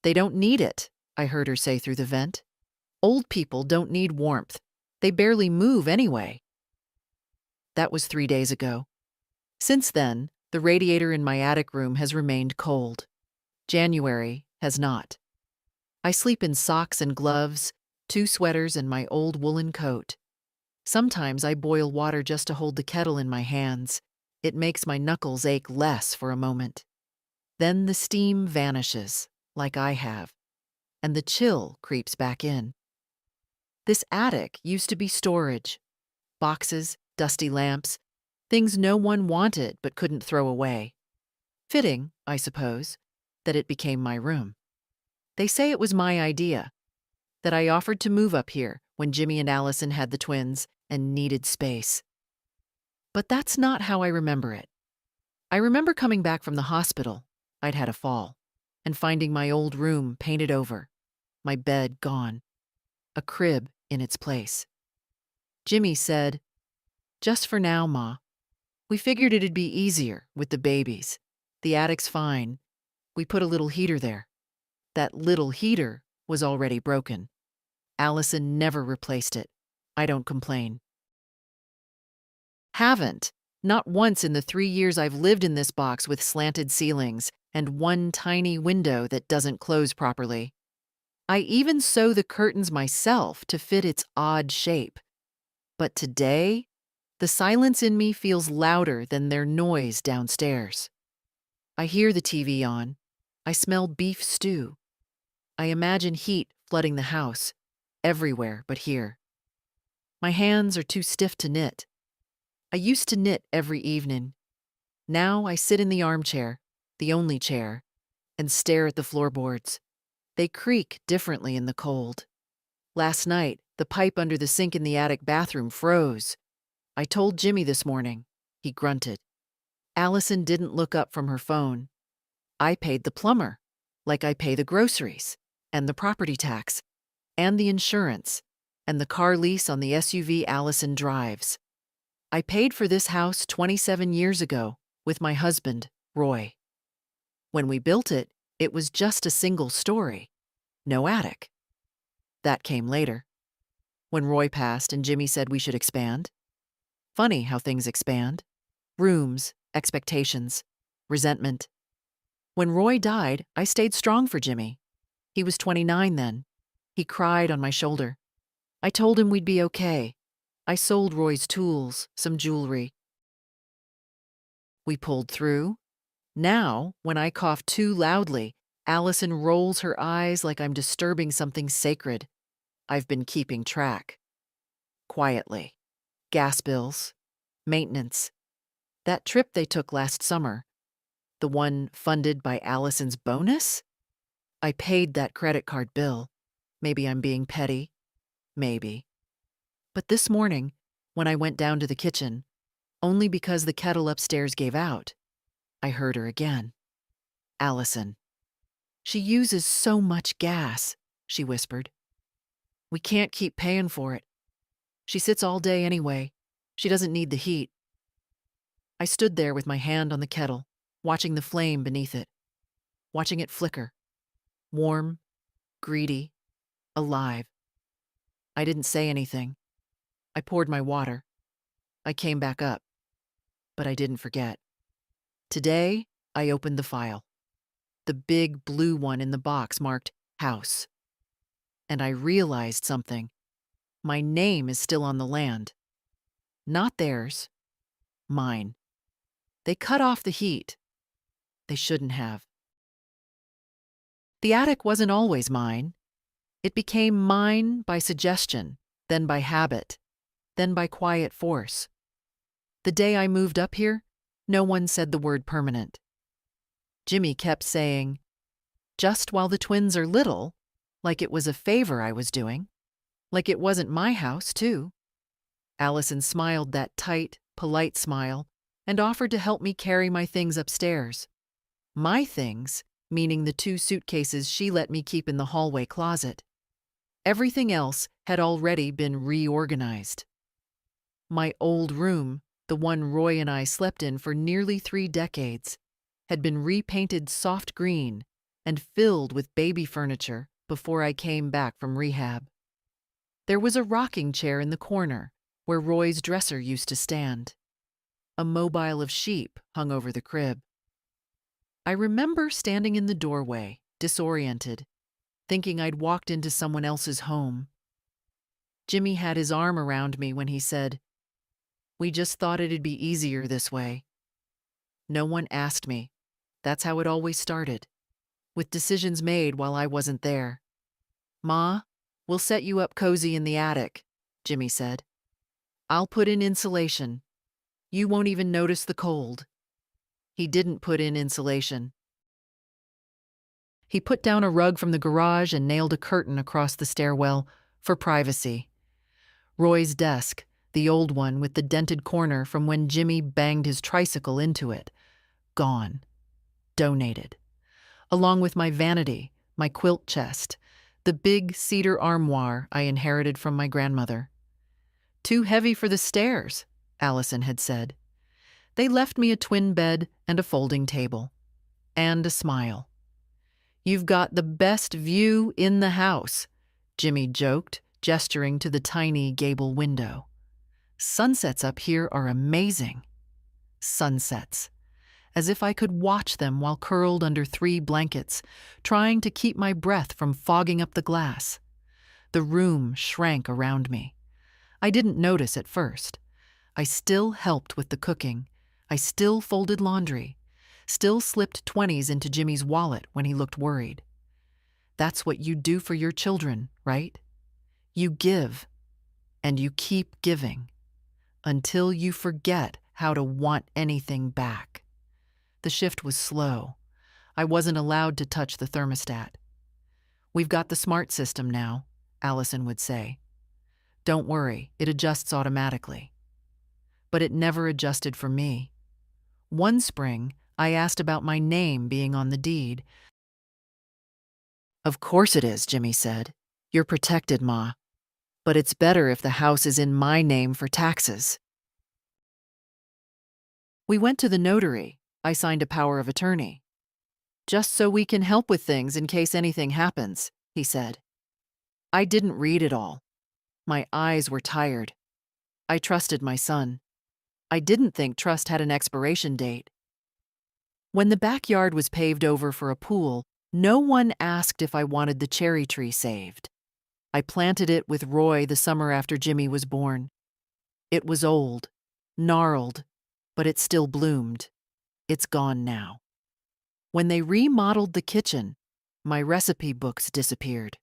They don't need it, I heard her say through the vent. Old people don't need warmth. They barely move anyway. That was 3 days ago. Since then, the radiator in my attic room has remained cold. January has not. I sleep in socks and gloves, 2 sweaters and my old woolen coat. Sometimes I boil water just to hold the kettle in my hands. It makes my knuckles ache less for a moment. Then the steam vanishes, like I have, and the chill creeps back in. This attic used to be storage. Boxes, dusty lamps, things no one wanted but couldn't throw away. Fitting, I suppose, that it became my room. They say it was my idea, that I offered to move up here when Jimmy and Allison had the twins and needed space. But that's not how I remember it. I remember coming back from the hospital, I'd had a fall, and finding my old room painted over, my bed gone, a crib in its place. Jimmy said, "Just for now, Ma. We figured it'd be easier with the babies. The attic's fine. We put a little heater there." That little heater was already broken. Allison never replaced it. I don't complain. Haven't. Not once in the 3 years I've lived in this box with slanted ceilings and one tiny window that doesn't close properly. I even sew the curtains myself to fit its odd shape. But today, the silence in me feels louder than their noise downstairs. I hear the TV on. I smell beef stew. I imagine heat flooding the house, everywhere but here. My hands are too stiff to knit. I used to knit every evening. Now I sit in the armchair, the only chair, and stare at the floorboards. They creak differently in the cold. Last night, the pipe under the sink in the attic bathroom froze. I told Jimmy this morning. He grunted. Allison didn't look up from her phone. I paid the plumber, like I pay the groceries, and the property tax, and the insurance, and the car lease on the SUV Allison drives. I paid for this house 27 years ago with my husband, Roy. When we built it, it was just a single story, no attic. That came later, when Roy passed and Jimmy said we should expand. Funny how things expand. Rooms, expectations, resentment. When Roy died, I stayed strong for Jimmy. He was 29 then. He cried on my shoulder. I told him we'd be okay. I sold Roy's tools, some jewelry. We pulled through. Now, when I cough too loudly, Allison rolls her eyes like I'm disturbing something sacred. I've been keeping track. Quietly. Gas bills. Maintenance. That trip they took last summer. The one funded by Allison's bonus? I paid that credit card bill. Maybe I'm being petty. Maybe. But this morning, when I went down to the kitchen, only because the kettle upstairs gave out, I heard her again. Allison. "She uses so much gas," she whispered. "We can't keep paying for it. She sits all day anyway. She doesn't need the heat." I stood there with my hand on the kettle, watching the flame beneath it, watching it flicker. Warm, greedy, alive. I didn't say anything. I poured my water. I came back up. But I didn't forget. Today, I opened the file. The big blue one in the box marked House. And I realized something. My name is still on the land. Not theirs. Mine. They cut off the heat. They shouldn't have. The attic wasn't always mine. It became mine by suggestion, then by habit, then by quiet force. The day I moved up here, no one said the word permanent. Jimmy kept saying, "Just while the twins are little," like it was a favor I was doing, like it wasn't my house, too. Allison smiled that tight, polite smile and offered to help me carry my things upstairs. My things, meaning the 2 suitcases she let me keep in the hallway closet. Everything else had already been reorganized. My old room, the one Roy and I slept in for nearly 3 decades, had been repainted soft green and filled with baby furniture before I came back from rehab. There was a rocking chair in the corner where Roy's dresser used to stand. A mobile of sheep hung over the crib. I remember standing in the doorway, disoriented, thinking I'd walked into someone else's home. Jimmy had his arm around me when he said, "We just thought it'd be easier this way." No one asked me. That's how it always started, with decisions made while I wasn't there. "Ma, we'll set you up cozy in the attic," Jimmy said. "I'll put in insulation. You won't even notice the cold." He didn't put in insulation. He put down a rug from the garage and nailed a curtain across the stairwell for privacy. Roy's desk, the old one with the dented corner from when Jimmy banged his tricycle into it, gone. Donated. Along with my vanity, my quilt chest, the big cedar armoire I inherited from my grandmother. "Too heavy for the stairs," Allison had said. They left me a twin bed and a folding table. And a smile. "You've got the best view in the house," Jimmy joked, gesturing to the tiny gable window. "Sunsets up here are amazing." Sunsets. As if I could watch them while curled under 3 blankets, trying to keep my breath from fogging up the glass. The room shrank around me. I didn't notice at first. I still helped with the cooking. I still folded laundry. Still slipped 20s into Jimmy's wallet when he looked worried. That's what you do for your children, right? You give, and you keep giving, until you forget how to want anything back. The shift was slow. I wasn't allowed to touch the thermostat. "We've got the smart system now," Allison would say. "Don't worry, it adjusts automatically." But it never adjusted for me. One spring, I asked about my name being on the deed. "Of course it is," Jimmy said. "You're protected, Ma. But it's better if the house is in my name for taxes." We went to the notary. I signed a power of attorney. "Just so we can help with things in case anything happens," he said. I didn't read it all. My eyes were tired. I trusted my son. I didn't think trust had an expiration date. When the backyard was paved over for a pool, no one asked if I wanted the cherry tree saved. I planted it with Roy the summer after Jimmy was born. It was old, gnarled, but it still bloomed. It's gone now. When they remodeled the kitchen, my recipe books disappeared.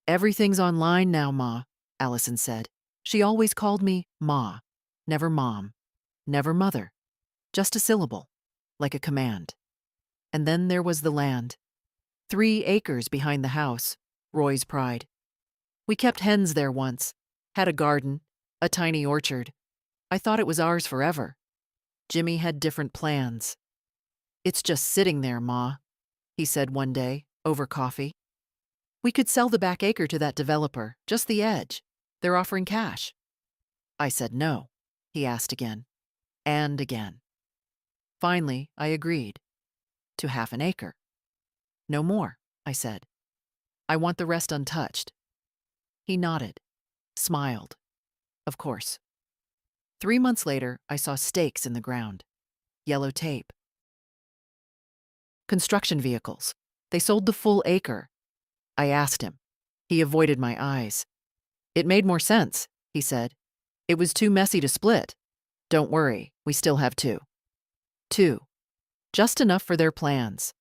"Everything's online now, Ma," Allison said. She always called me Ma, never Mom, never Mother, just a syllable, like a command. And then there was the land. 3 acres behind the house, Roy's pride. We kept hens there once, had a garden, a tiny orchard. I thought it was ours forever. Jimmy had different plans. "It's just sitting there, Ma," he said one day, over coffee. "We could sell the back acre to that developer, just the edge. They're offering cash." I said no. He asked again, and again. Finally, I agreed. To half an acre. "No more," I said. "I want the rest untouched." He nodded, smiled. Of course. 3 months later, I saw stakes in the ground. Yellow tape. Construction vehicles. They sold the full acre. I asked him. He avoided my eyes. "It made more sense," he said. "It was too messy to split. Don't worry, we still have 2. 2. Just enough for their plans.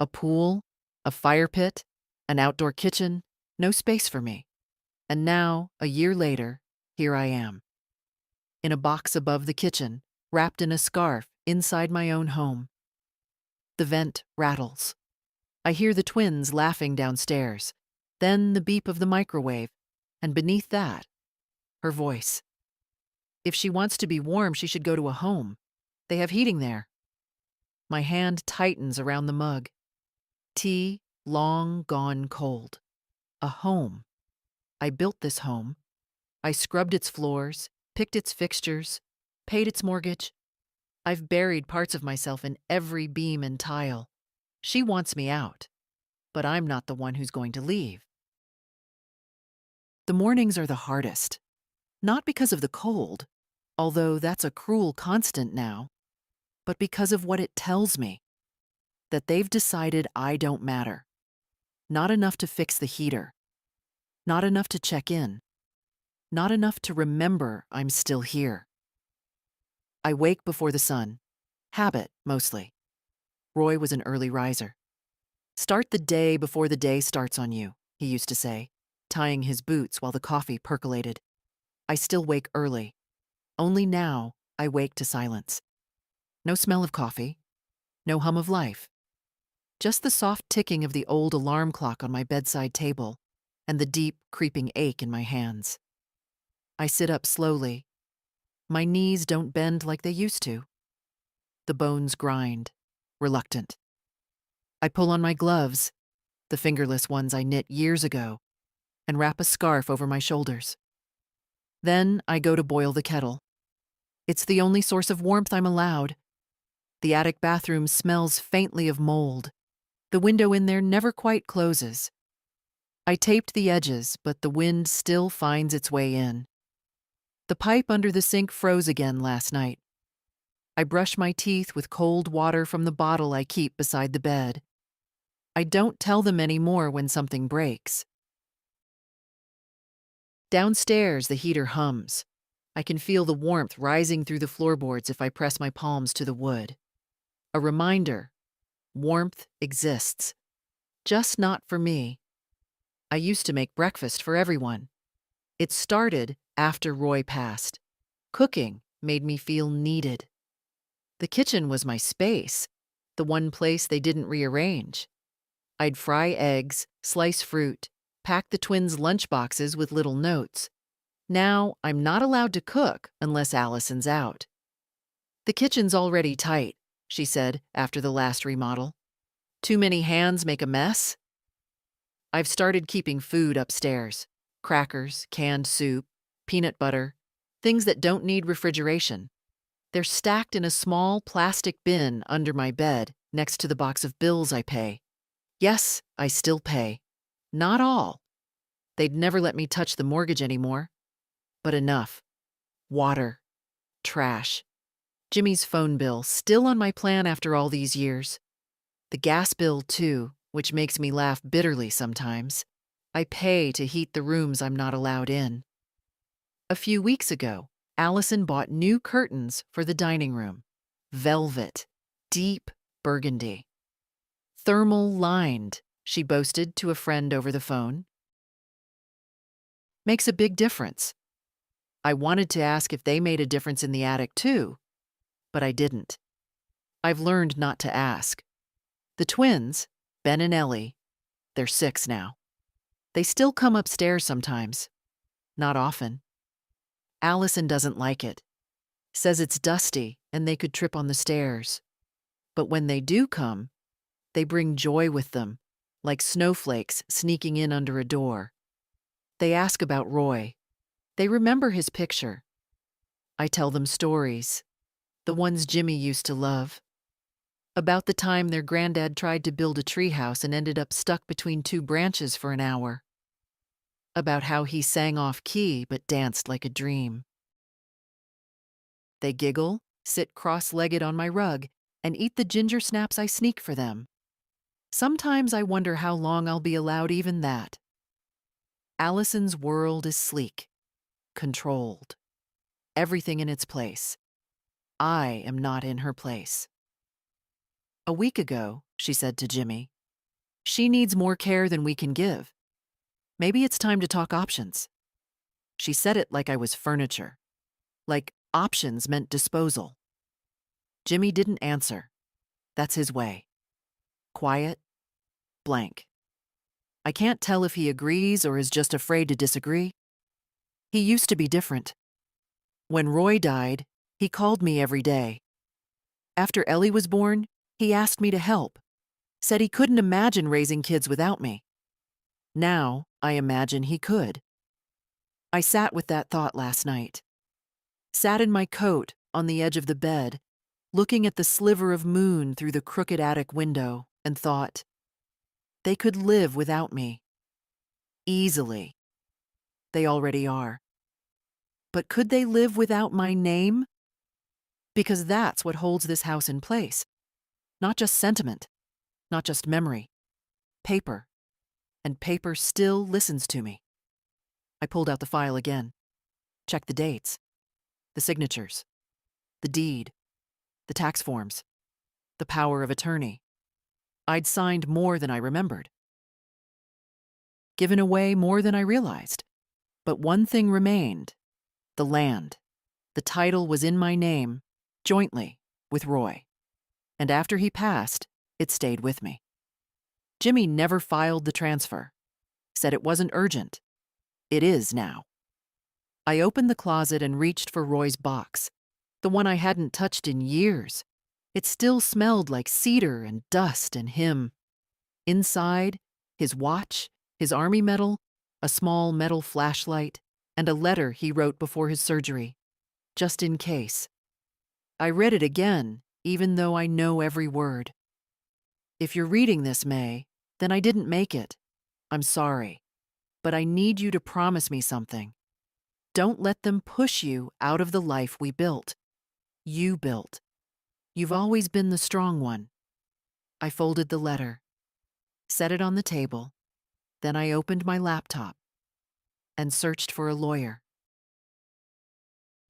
A pool, a fire pit, an outdoor kitchen, no space for me. And now, a year later, here I am. In a box above the kitchen, wrapped in a scarf inside my own home. The vent rattles. I hear the twins laughing downstairs, then the beep of the microwave, and beneath that, her voice. If she wants to be warm, she should go to a home. They have heating there. My hand tightens around the mug. Tea, long gone cold. A home. I built this home. I scrubbed its floors, picked its fixtures, paid its mortgage. I've buried parts of myself in every beam and tile. She wants me out, but I'm not the one who's going to leave. The mornings are the hardest, not because of the cold, although that's a cruel constant now, but because of what it tells me, that they've decided I don't matter. Not enough to fix the heater, not enough to check in, not enough to remember I'm still here. I wake before the sun. Habit, mostly. Roy was an early riser. Start the day before the day starts on you, he used to say, tying his boots while the coffee percolated. I still wake early. Only now I wake to silence. No smell of coffee, no hum of life. Just the soft ticking of the old alarm clock on my bedside table and the deep, creeping ache in my hands. I sit up slowly. My knees don't bend like they used to. The bones grind, reluctant. I pull on my gloves, the fingerless ones I knit years ago, and wrap a scarf over my shoulders. Then I go to boil the kettle. It's the only source of warmth I'm allowed. The attic bathroom smells faintly of mold. The window in there never quite closes. I taped the edges, but the wind still finds its way in. The pipe under the sink froze again last night. I brush my teeth with cold water from the bottle I keep beside the bed. I don't tell them anymore when something breaks. Downstairs, the heater hums. I can feel the warmth rising through the floorboards if I press my palms to the wood. A reminder, warmth exists. Just not for me. I used to make breakfast for everyone. It started after Roy passed. Cooking made me feel needed. The kitchen was my space, the one place they didn't rearrange. I'd fry eggs, slice fruit, pack the twins' lunchboxes with little notes. Now I'm not allowed to cook unless Allison's out. The kitchen's already tight, she said after the last remodel. Too many hands make a mess? I've started keeping food upstairs. Crackers, canned soup, peanut butter, things that don't need refrigeration. They're stacked in a small plastic bin under my bed next to the box of bills I pay. Yes, I still pay. Not all. They'd never let me touch the mortgage anymore. But enough. Water. Trash. Jimmy's phone bill, still on my plan after all these years. The gas bill, too, which makes me laugh bitterly sometimes. I pay to heat the rooms I'm not allowed in. A few weeks ago, Allison bought new curtains for the dining room. Velvet. Deep burgundy. Thermal lined, she boasted to a friend over the phone. Makes a big difference. I wanted to ask if they made a difference in the attic too, but I didn't. I've learned not to ask. The twins, Ben and Ellie, they're 6 now. They still come upstairs sometimes. Not often. Allison doesn't like it. Says it's dusty and they could trip on the stairs. But when they do come, they bring joy with them, like snowflakes sneaking in under a door. They ask about Roy. They remember his picture. I tell them stories, the ones Jimmy used to love. About the time their granddad tried to build a treehouse and ended up stuck between 2 branches for an hour. About how he sang off key but danced like a dream. They giggle, sit cross-legged on my rug, and eat the ginger snaps I sneak for them. Sometimes I wonder how long I'll be allowed even that. Allison's world is sleek, controlled. Everything in its place. I am not in her place. A week ago, she said to Jimmy, she needs more care than we can give. Maybe it's time to talk options. She said it like I was furniture. Like options meant disposal. Jimmy didn't answer. That's his way. Quiet, blank. I can't tell if he agrees or is just afraid to disagree. He used to be different. When Roy died, he called me every day. After Ellie was born, he asked me to help. Said he couldn't imagine raising kids without me. Now, I imagine he could. I sat with that thought last night. Sat in my coat on the edge of the bed, looking at the sliver of moon through the crooked attic window. and thought, they could live without me. Easily. They already are. But could they live without my name? Because that's what holds this house in place. Not just sentiment, not just memory. Paper. And paper still listens to me. I pulled out the file again. Checked the dates, the signatures, the deed, the tax forms, the power of attorney. I'd signed more than I remembered. Given away more than I realized. But one thing remained: the land. The title was in my name, jointly with Roy. And after he passed, it stayed with me. Jimmy never filed the transfer. Said it wasn't urgent. It is now. I opened the closet and reached for Roy's box, the one I hadn't touched in years. It still smelled like cedar and dust and him. Inside, his watch, his army medal, a small metal flashlight, and a letter he wrote before his surgery, just in case. I read it again, even though I know every word. If you're reading this, May, then I didn't make it. I'm sorry. But I need you to promise me something. Don't let them push you out of the life we built. You built. You've always been the strong one. I folded the letter, set it on the table, then I opened my laptop and searched for a lawyer.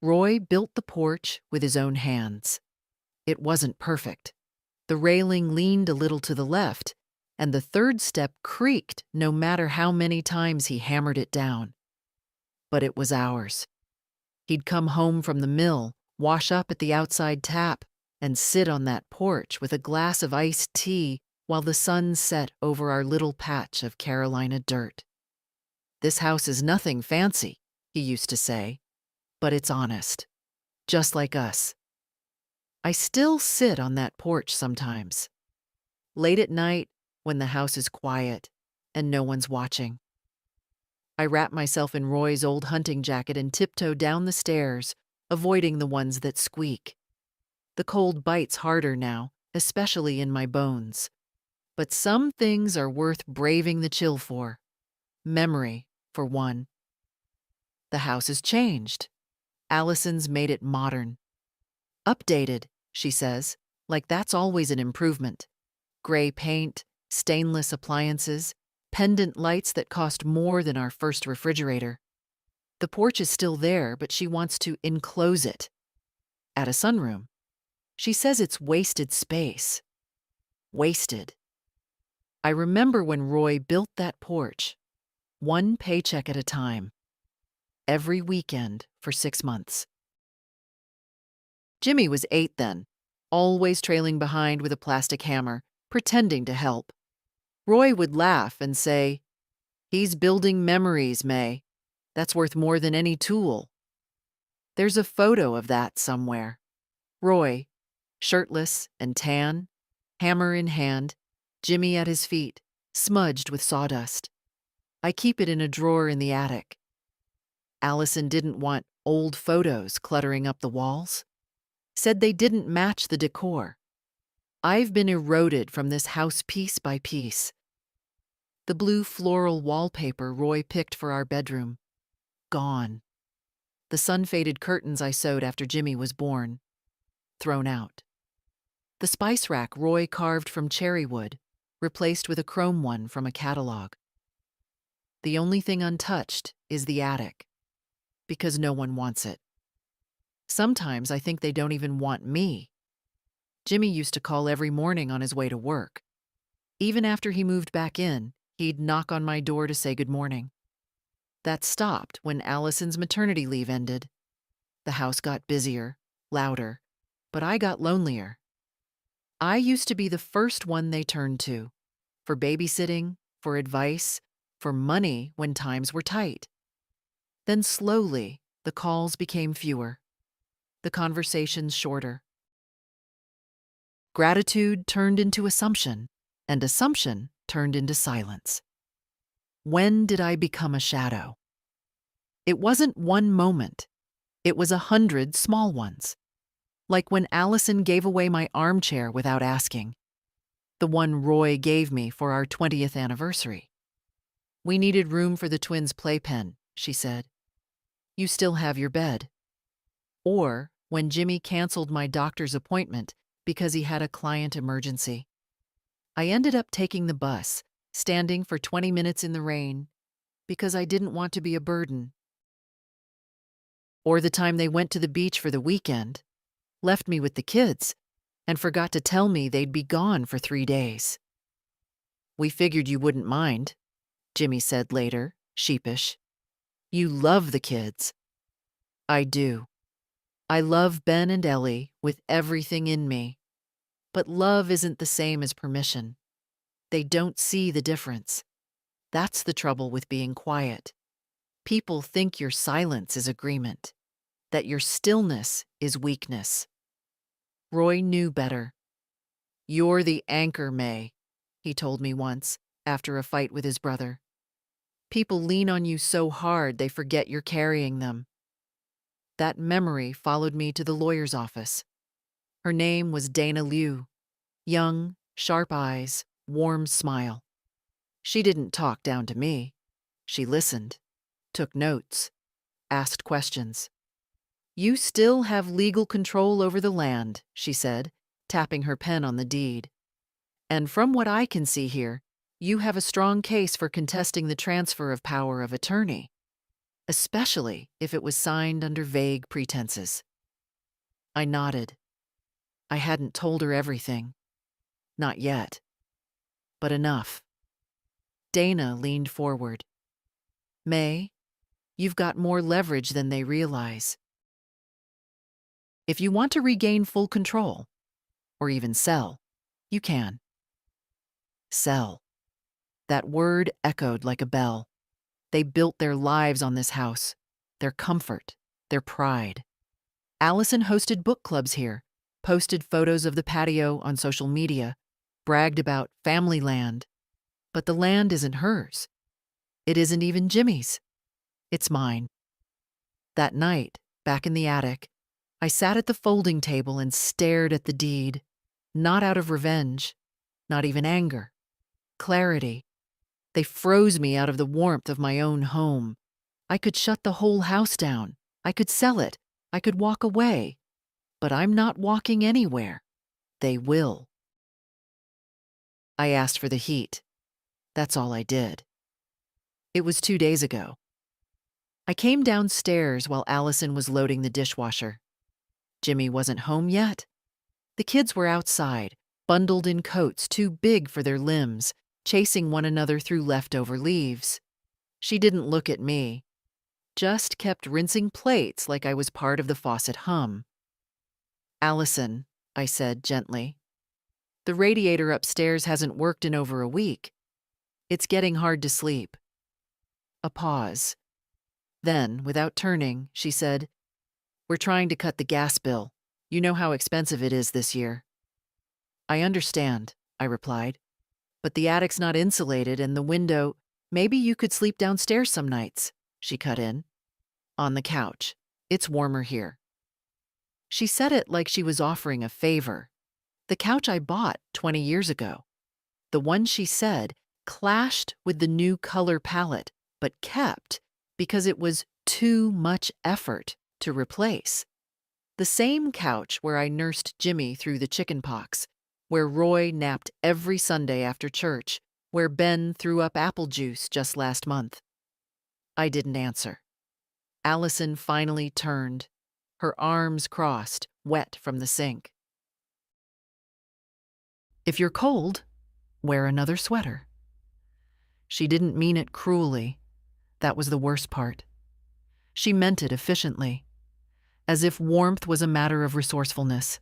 Roy built the porch with his own hands. It wasn't perfect. The railing leaned a little to the left, and the third step creaked no matter how many times he hammered it down. But it was ours. He'd come home from the mill, wash up at the outside tap, and sit on that porch with a glass of iced tea while the sun set over our little patch of Carolina dirt. This house is nothing fancy, he used to say, but it's honest, just like us. I still sit on that porch sometimes, late at night when the house is quiet and no one's watching. I wrap myself in Roy's old hunting jacket and tiptoe down the stairs, avoiding the ones that squeak. The cold bites harder now, especially in my bones. But some things are worth braving the chill for. Memory, for one. The house has changed. Allison's made it modern. Updated, she says, like that's always an improvement. Gray paint, stainless appliances, pendant lights that cost more than our first refrigerator. The porch is still there, but she wants to enclose it. Add a sunroom. She says it's wasted space. Wasted. I remember when Roy built that porch, one paycheck at a time, every weekend for 6 months. Jimmy was 8 then, always trailing behind with a plastic hammer, pretending to help. Roy would laugh and say, "He's building memories, May. That's worth more than any tool." There's a photo of that somewhere. Roy, shirtless and tan, hammer in hand, Jimmy at his feet, smudged with sawdust. I keep it in a drawer in the attic. Allison didn't want old photos cluttering up the walls. Said they didn't match the decor. I've been eroded from this house piece by piece. The blue floral wallpaper Roy picked for our bedroom. Gone. The sun-faded curtains I sewed after Jimmy was born. Thrown out. The spice rack Roy carved from cherry wood, replaced with a chrome one from a catalog. The only thing untouched is the attic, because no one wants it. Sometimes I think they don't even want me. Jimmy used to call every morning on his way to work. Even after he moved back in, he'd knock on my door to say good morning. That stopped when Allison's maternity leave ended. The house got busier, louder, but I got lonelier. I used to be the first one they turned to, for babysitting, for advice, for money when times were tight. Then slowly, the calls became fewer, the conversations shorter. Gratitude turned into assumption, and assumption turned into silence. When did I become a shadow? It wasn't one moment. It was 100 small ones. Like when Allison gave away my armchair without asking. The one Roy gave me for our 20th anniversary. We needed room for the twins' playpen, she said. You still have your bed. Or when Jimmy canceled my doctor's appointment because he had a client emergency. I ended up taking the bus, standing for 20 minutes in the rain, because I didn't want to be a burden. Or the time they went to the beach for the weekend, left me with the kids, and forgot to tell me they'd be gone for 3 days. We figured you wouldn't mind, Jimmy said later, sheepish. You love the kids. I do. I love Ben and Ellie with everything in me. But love isn't the same as permission. They don't see the difference. That's the trouble with being quiet. People think your silence is agreement, that your stillness is weakness. Roy knew better. You're the anchor, May, he told me once, after a fight with his brother. People lean on you so hard they forget you're carrying them. That memory followed me to the lawyer's office. Her name was Dana Liu. Young, sharp eyes, warm smile. She didn't talk down to me. She listened, took notes, asked questions. You still have legal control over the land, she said, tapping her pen on the deed. And from what I can see here, you have a strong case for contesting the transfer of power of attorney, especially if it was signed under vague pretenses. I nodded. I hadn't told her everything. Not yet. But enough. Dana leaned forward. May, you've got more leverage than they realize. If you want to regain full control, or even sell, you can. Sell. That word echoed like a bell. They built their lives on this house, their comfort, their pride. Allison hosted book clubs here, posted photos of the patio on social media, bragged about family land. But the land isn't hers. It isn't even Jimmy's. It's mine. That night, back in the attic, I sat at the folding table and stared at the deed, not out of revenge, not even anger. Clarity. They froze me out of the warmth of my own home. I could shut the whole house down. I could sell it. I could walk away. But I'm not walking anywhere. They will. I asked for the heat. That's all I did. It was 2 days ago. I came downstairs while Allison was loading the dishwasher. Jimmy wasn't home yet. The kids were outside, bundled in coats too big for their limbs, chasing one another through leftover leaves. She didn't look at me, just kept rinsing plates like I was part of the faucet hum. Allison, I said gently, the radiator upstairs hasn't worked in over a week. It's getting hard to sleep. A pause. Then, without turning, she said, We're trying to cut the gas bill. You know how expensive it is this year. I understand, I replied. But the attic's not insulated and the window, maybe you could sleep downstairs some nights, she cut in. On the couch. It's warmer here. She said it like she was offering a favor. The couch I bought 20 years ago. The one she said clashed with the new color palette, but kept because it was too much effort to replace. The same couch where I nursed Jimmy through the chicken pox, where Roy napped every Sunday after church, where Ben threw up apple juice just last month. I didn't answer. Allison finally turned, her arms crossed, wet from the sink. If you're cold, wear another sweater. She didn't mean it cruelly. That was the worst part. She meant it efficiently, as if warmth was a matter of resourcefulness,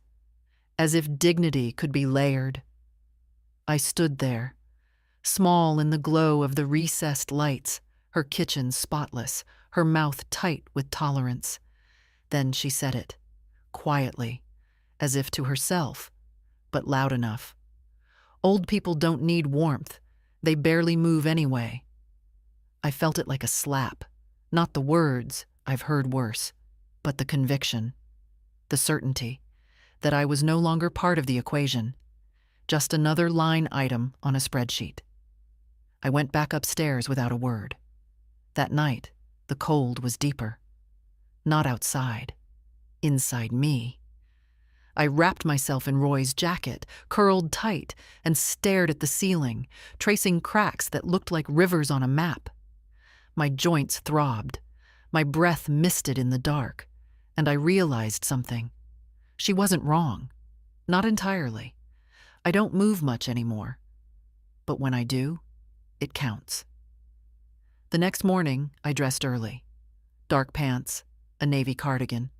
as if dignity could be layered. I stood there, small in the glow of the recessed lights, her kitchen spotless, her mouth tight with tolerance. Then she said it, quietly, as if to herself, but loud enough. Old people don't need warmth. They barely move anyway. I felt it like a slap. Not the words, I've heard worse, but the conviction, the certainty that I was no longer part of the equation. just another line item on a spreadsheet. I went back upstairs without a word. That night, the cold was deeper. Not outside, inside me. I wrapped myself in Roy's jacket, curled tight, and stared at the ceiling, tracing cracks that looked like rivers on a map. My joints throbbed. My breath misted in the dark, and I realized something. She wasn't wrong. Not entirely. I don't move much anymore. But when I do, it counts. The next morning, I dressed early. Dark pants, a navy cardigan.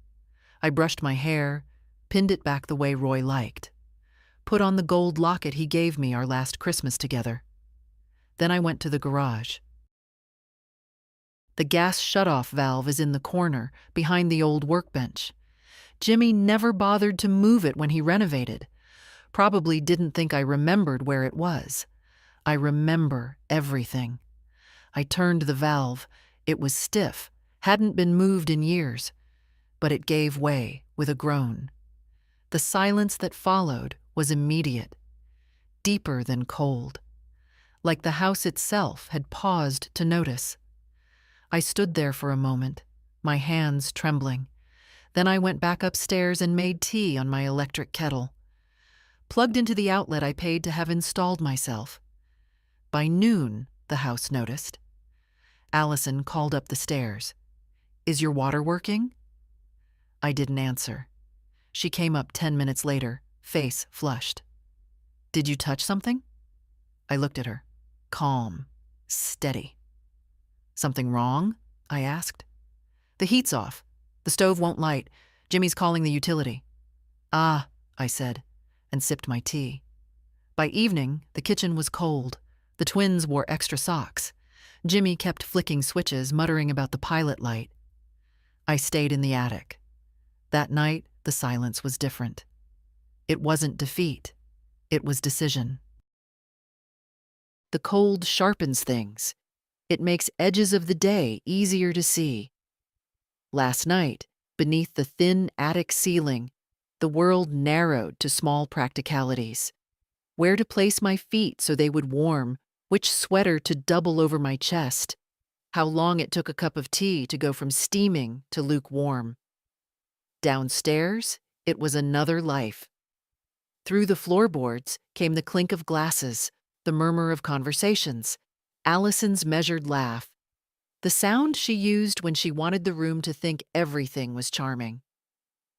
I brushed my hair, pinned it back the way Roy liked. Put on the gold locket he gave me our last Christmas together. Then I went to the garage. The gas shutoff valve is in the corner, behind the old workbench. Jimmy never bothered to move it when he renovated. Probably didn't think I remembered where it was. I remember everything. I turned the valve. It was stiff, hadn't been moved in years. But it gave way with a groan. The silence that followed was immediate, deeper than cold. Like the house itself had paused to notice. I stood there for a moment, my hands trembling. Then I went back upstairs and made tea on my electric kettle. Plugged into the outlet I paid to have installed myself. By noon, the house noticed. Allison called up the stairs. "Is your water working?" I didn't answer. She came up 10 minutes later, face flushed. "Did you touch something?" I looked at her, calm, steady. "Something wrong?" I asked. "The heat's off. The stove won't light. Jimmy's calling the utility." "Ah," I said, and sipped my tea. By evening, the kitchen was cold. The twins wore extra socks. Jimmy kept flicking switches, muttering about the pilot light. I stayed in the attic. That night, the silence was different. It wasn't defeat. It was decision. The cold sharpens things. It makes edges of the day easier to see. Last night, beneath the thin attic ceiling, the world narrowed to small practicalities. Where to place my feet so they would warm, which sweater to double over my chest, how long it took a cup of tea to go from steaming to lukewarm. Downstairs, it was another life. Through the floorboards came the clink of glasses, the murmur of conversations, Allison's measured laugh, the sound she used when she wanted the room to think everything was charming.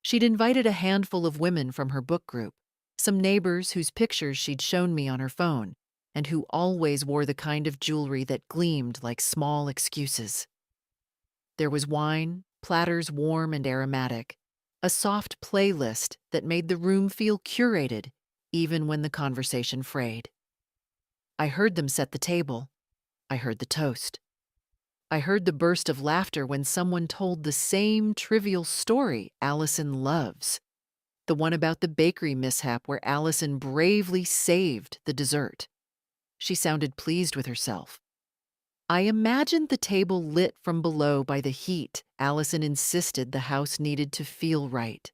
She'd invited a handful of women from her book group, some neighbors whose pictures she'd shown me on her phone, and who always wore the kind of jewelry that gleamed like small excuses. There was wine, platters warm and aromatic, a soft playlist that made the room feel curated, even when the conversation frayed. I heard them set the table. I heard the toast. I heard the burst of laughter when someone told the same trivial story Allison loves, the one about the bakery mishap where Allison bravely saved the dessert. She sounded pleased with herself. I imagined the table lit from below by the heat Allison insisted the house needed to feel right.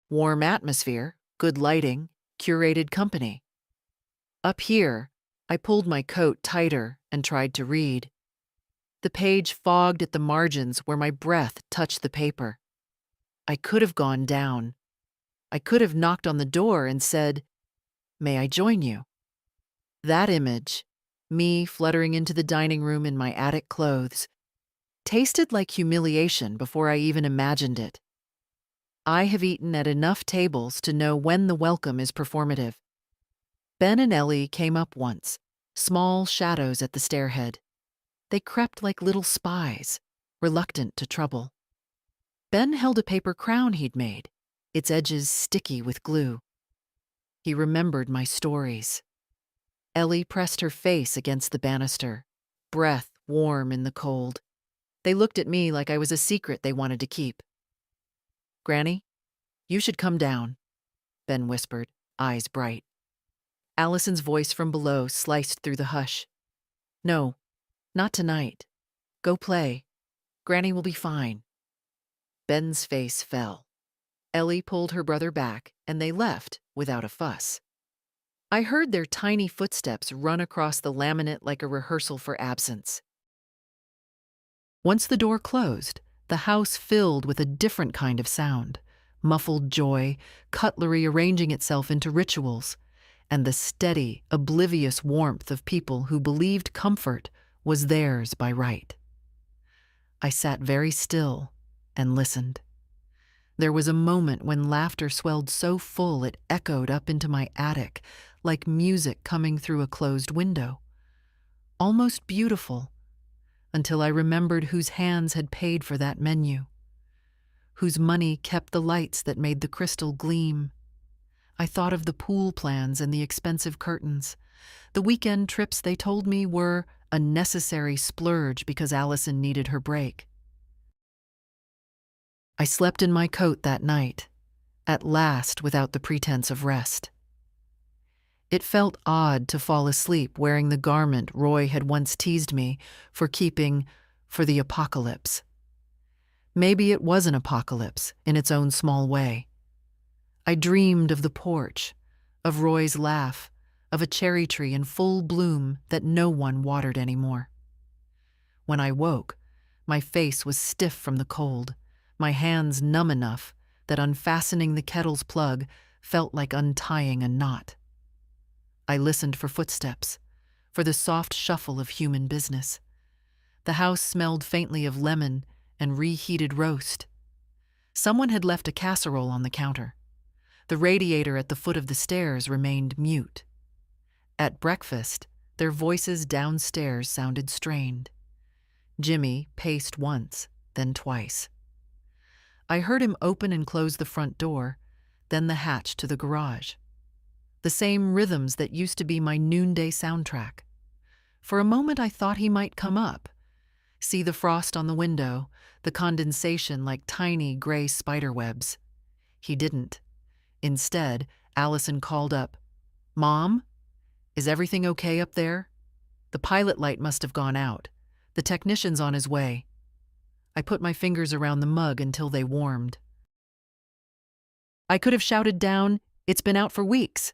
Warm atmosphere, good lighting, curated company. Up here, I pulled my coat tighter and tried to read. The page fogged at the margins where my breath touched the paper. I could have gone down. I could have knocked on the door and said, "May I join you?" That image, me fluttering into the dining room in my attic clothes, tasted like humiliation before I even imagined it. I have eaten at enough tables to know when the welcome is performative. Ben and Ellie came up once, small shadows at the stairhead. They crept like little spies, reluctant to trouble. Ben held a paper crown he'd made, its edges sticky with glue. He remembered my stories. Ellie pressed her face against the banister, breath warm in the cold. They looked at me like I was a secret they wanted to keep. "Granny, you should come down," Ben whispered, eyes bright. Allison's voice from below sliced through the hush. "No, not tonight. Go play. Granny will be fine." Ben's face fell. Ellie pulled her brother back, and they left, without a fuss. I heard their tiny footsteps run across the laminate like a rehearsal for absence. Once the door closed, the house filled with a different kind of sound, muffled joy, cutlery arranging itself into rituals, and the steady, oblivious warmth of people who believed comfort was theirs by right. I sat very still and listened. There was a moment when laughter swelled so full it echoed up into my attic, like music coming through a closed window. Almost beautiful, until I remembered whose hands had paid for that menu, whose money kept the lights that made the crystal gleam. I thought of the pool plans and the expensive curtains. The weekend trips they told me were a necessary splurge because Allison needed her break. I slept in my coat that night, at last without the pretense of rest. It felt odd to fall asleep wearing the garment Roy had once teased me for keeping for the apocalypse. Maybe it was an apocalypse in its own small way. I dreamed of the porch, of Roy's laugh, of a cherry tree in full bloom that no one watered anymore. When I woke, my face was stiff from the cold, my hands numb enough that unfastening the kettle's plug felt like untying a knot. I listened for footsteps, for the soft shuffle of human business. The house smelled faintly of lemon and reheated roast. Someone had left a casserole on the counter. The radiator at the foot of the stairs remained mute. At breakfast, their voices downstairs sounded strained. Jimmy paced once, then twice. I heard him open and close the front door, then the hatch to the garage. The same rhythms that used to be my noonday soundtrack. For a moment I thought he might come up, see the frost on the window, the condensation like tiny gray spiderwebs. He didn't. Instead, Allison called up, "Mom, is everything okay up there? The pilot light must have gone out. The technician's on his way." I put my fingers around the mug until they warmed. I could have shouted down, "It's been out for weeks."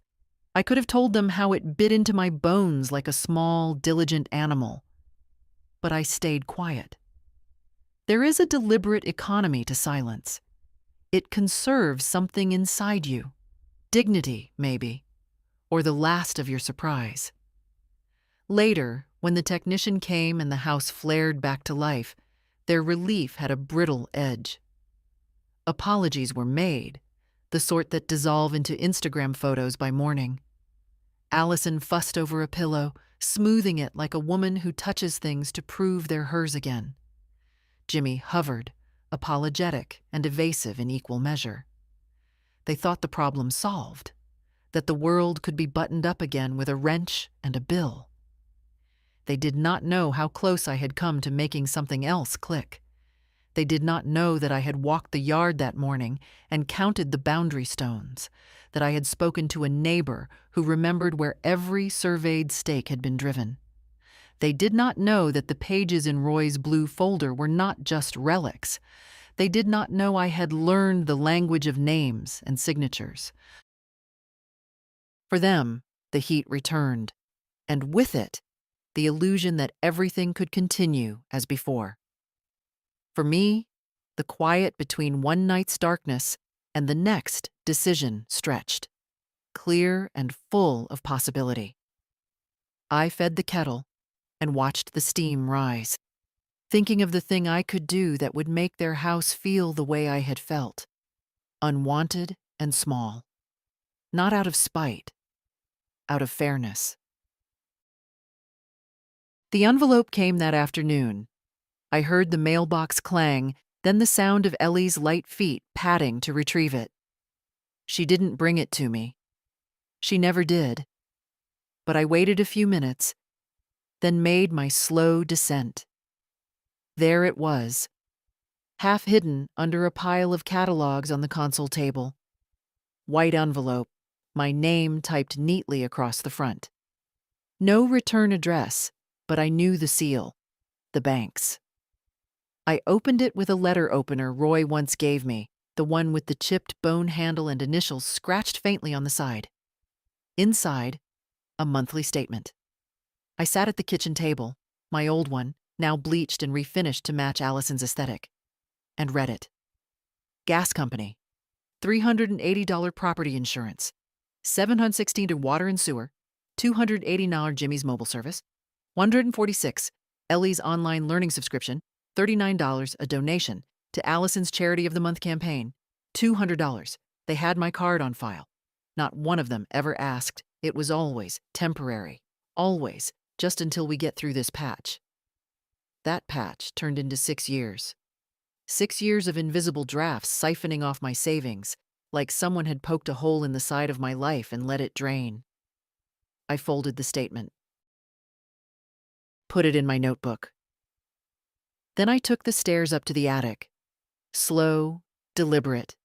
I could have told them how it bit into my bones like a small, diligent animal. But I stayed quiet. There is a deliberate economy to silence. It conserves something inside you. Dignity, maybe, or the last of your surprise. Later, when the technician came and the house flared back to life, their relief had a brittle edge. Apologies were made, the sort that dissolve into Instagram photos by morning. Allison fussed over a pillow, smoothing it like a woman who touches things to prove they're hers again. Jimmy hovered, apologetic and evasive in equal measure. They thought the problem solved, that the world could be buttoned up again with a wrench and a bill. They did not know how close I had come to making something else click. They did not know that I had walked the yard that morning and counted the boundary stones, that I had spoken to a neighbor who remembered where every surveyed stake had been driven. They did not know that the pages in Roy's blue folder were not just relics. They did not know I had learned the language of names and signatures. For them, the heat returned, and with it, the illusion that everything could continue as before. For me, the quiet between one night's darkness and the next decision stretched, clear and full of possibility. I fed the kettle and watched the steam rise, thinking of the thing I could do that would make their house feel the way I had felt, unwanted and small, not out of spite, out of fairness. The envelope came that afternoon. I heard the mailbox clang, then the sound of Ellie's light feet padding to retrieve it. She didn't bring it to me. She never did. But I waited a few minutes, then made my slow descent. There it was, half hidden under a pile of catalogs on the console table. White envelope, my name typed neatly across the front. No return address, but I knew the seal, the bank's. I opened it with a letter opener Roy once gave me, the one with the chipped bone handle and initials scratched faintly on the side. Inside, a monthly statement. I sat at the kitchen table, my old one, now bleached and refinished to match Allison's aesthetic, and read it. Gas company, $380 property insurance, $716 to water and sewer, $289 Jimmy's mobile service, $146 Ellie's online learning subscription, $39 a donation to Allison's Charity of the Month campaign, $200. They had my card on file. Not one of them ever asked. It was always temporary. Always, just until we get through this patch. That patch turned into 6 years. 6 years of invisible drafts siphoning off my savings, like someone had poked a hole in the side of my life and let it drain. I folded the statement. Put it in my notebook. Then I took the stairs up to the attic. Slow, deliberate,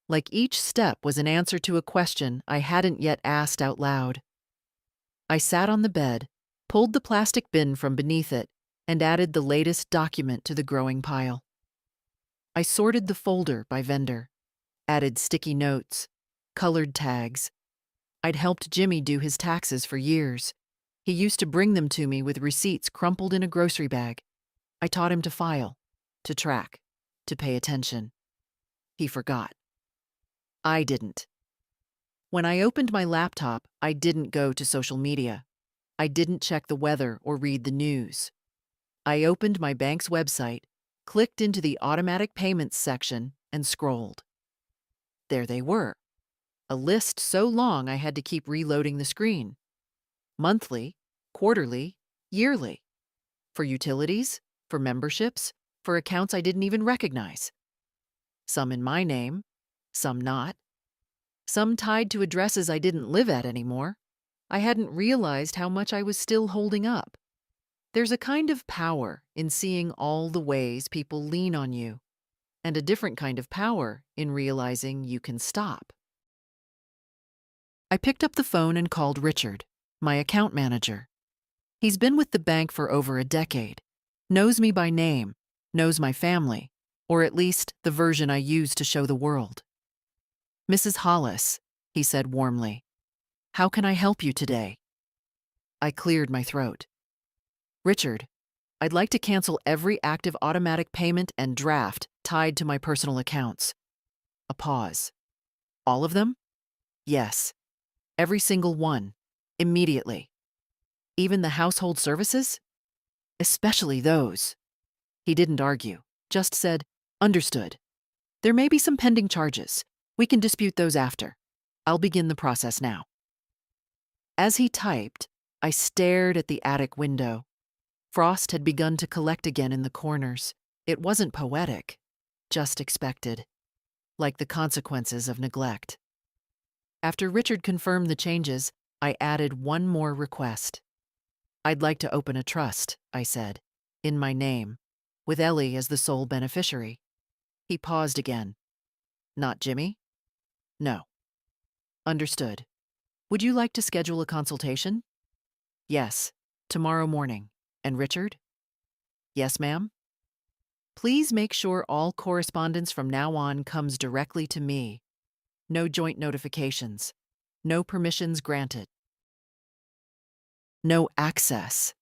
like each step was an answer to a question I hadn't yet asked out loud. I sat on the bed, pulled the plastic bin from beneath it, and added the latest document to the growing pile. I sorted the folder by vendor, added sticky notes, colored tags. I'd helped Jimmy do his taxes for years. He used to bring them to me with receipts crumpled in a grocery bag. I taught him to file, to track, to pay attention. He forgot. I didn't. When I opened my laptop, I didn't go to social media. I didn't check the weather or read the news. I opened my bank's website, clicked into the automatic payments section, and scrolled. There they were. A list so long I had to keep reloading the screen. Monthly, quarterly, yearly. For utilities, for memberships, for accounts I didn't even recognize. Some in my name, some not. Some tied to addresses I didn't live at anymore. I hadn't realized how much I was still holding up. There's a kind of power in seeing all the ways people lean on you, and a different kind of power in realizing you can stop. I picked up the phone and called Richard, my account manager. He's been with the bank for over a decade, knows me by name, knows my family, or at least the version I use to show the world. Mrs. Hollis, he said warmly, how can I help you today? I cleared my throat. Richard, I'd like to cancel every active automatic payment and draft tied to my personal accounts. A pause. All of them? Yes. Every single one. Immediately. Even the household services? Especially those. He didn't argue, just said, understood. There may be some pending charges. We can dispute those after. I'll begin the process now. As he typed, I stared at the attic window. Frost had begun to collect again in the corners. It wasn't poetic, just expected, like the consequences of neglect. After Richard confirmed the changes, I added one more request. I'd like to open a trust, I said, in my name, with Ellie as the sole beneficiary. He paused again. Not Jimmy? No. Understood. Would you like to schedule a consultation? Yes, tomorrow morning. And Richard? Yes, ma'am? Please make sure all correspondence from now on comes directly to me. No joint notifications. No permissions granted. No access.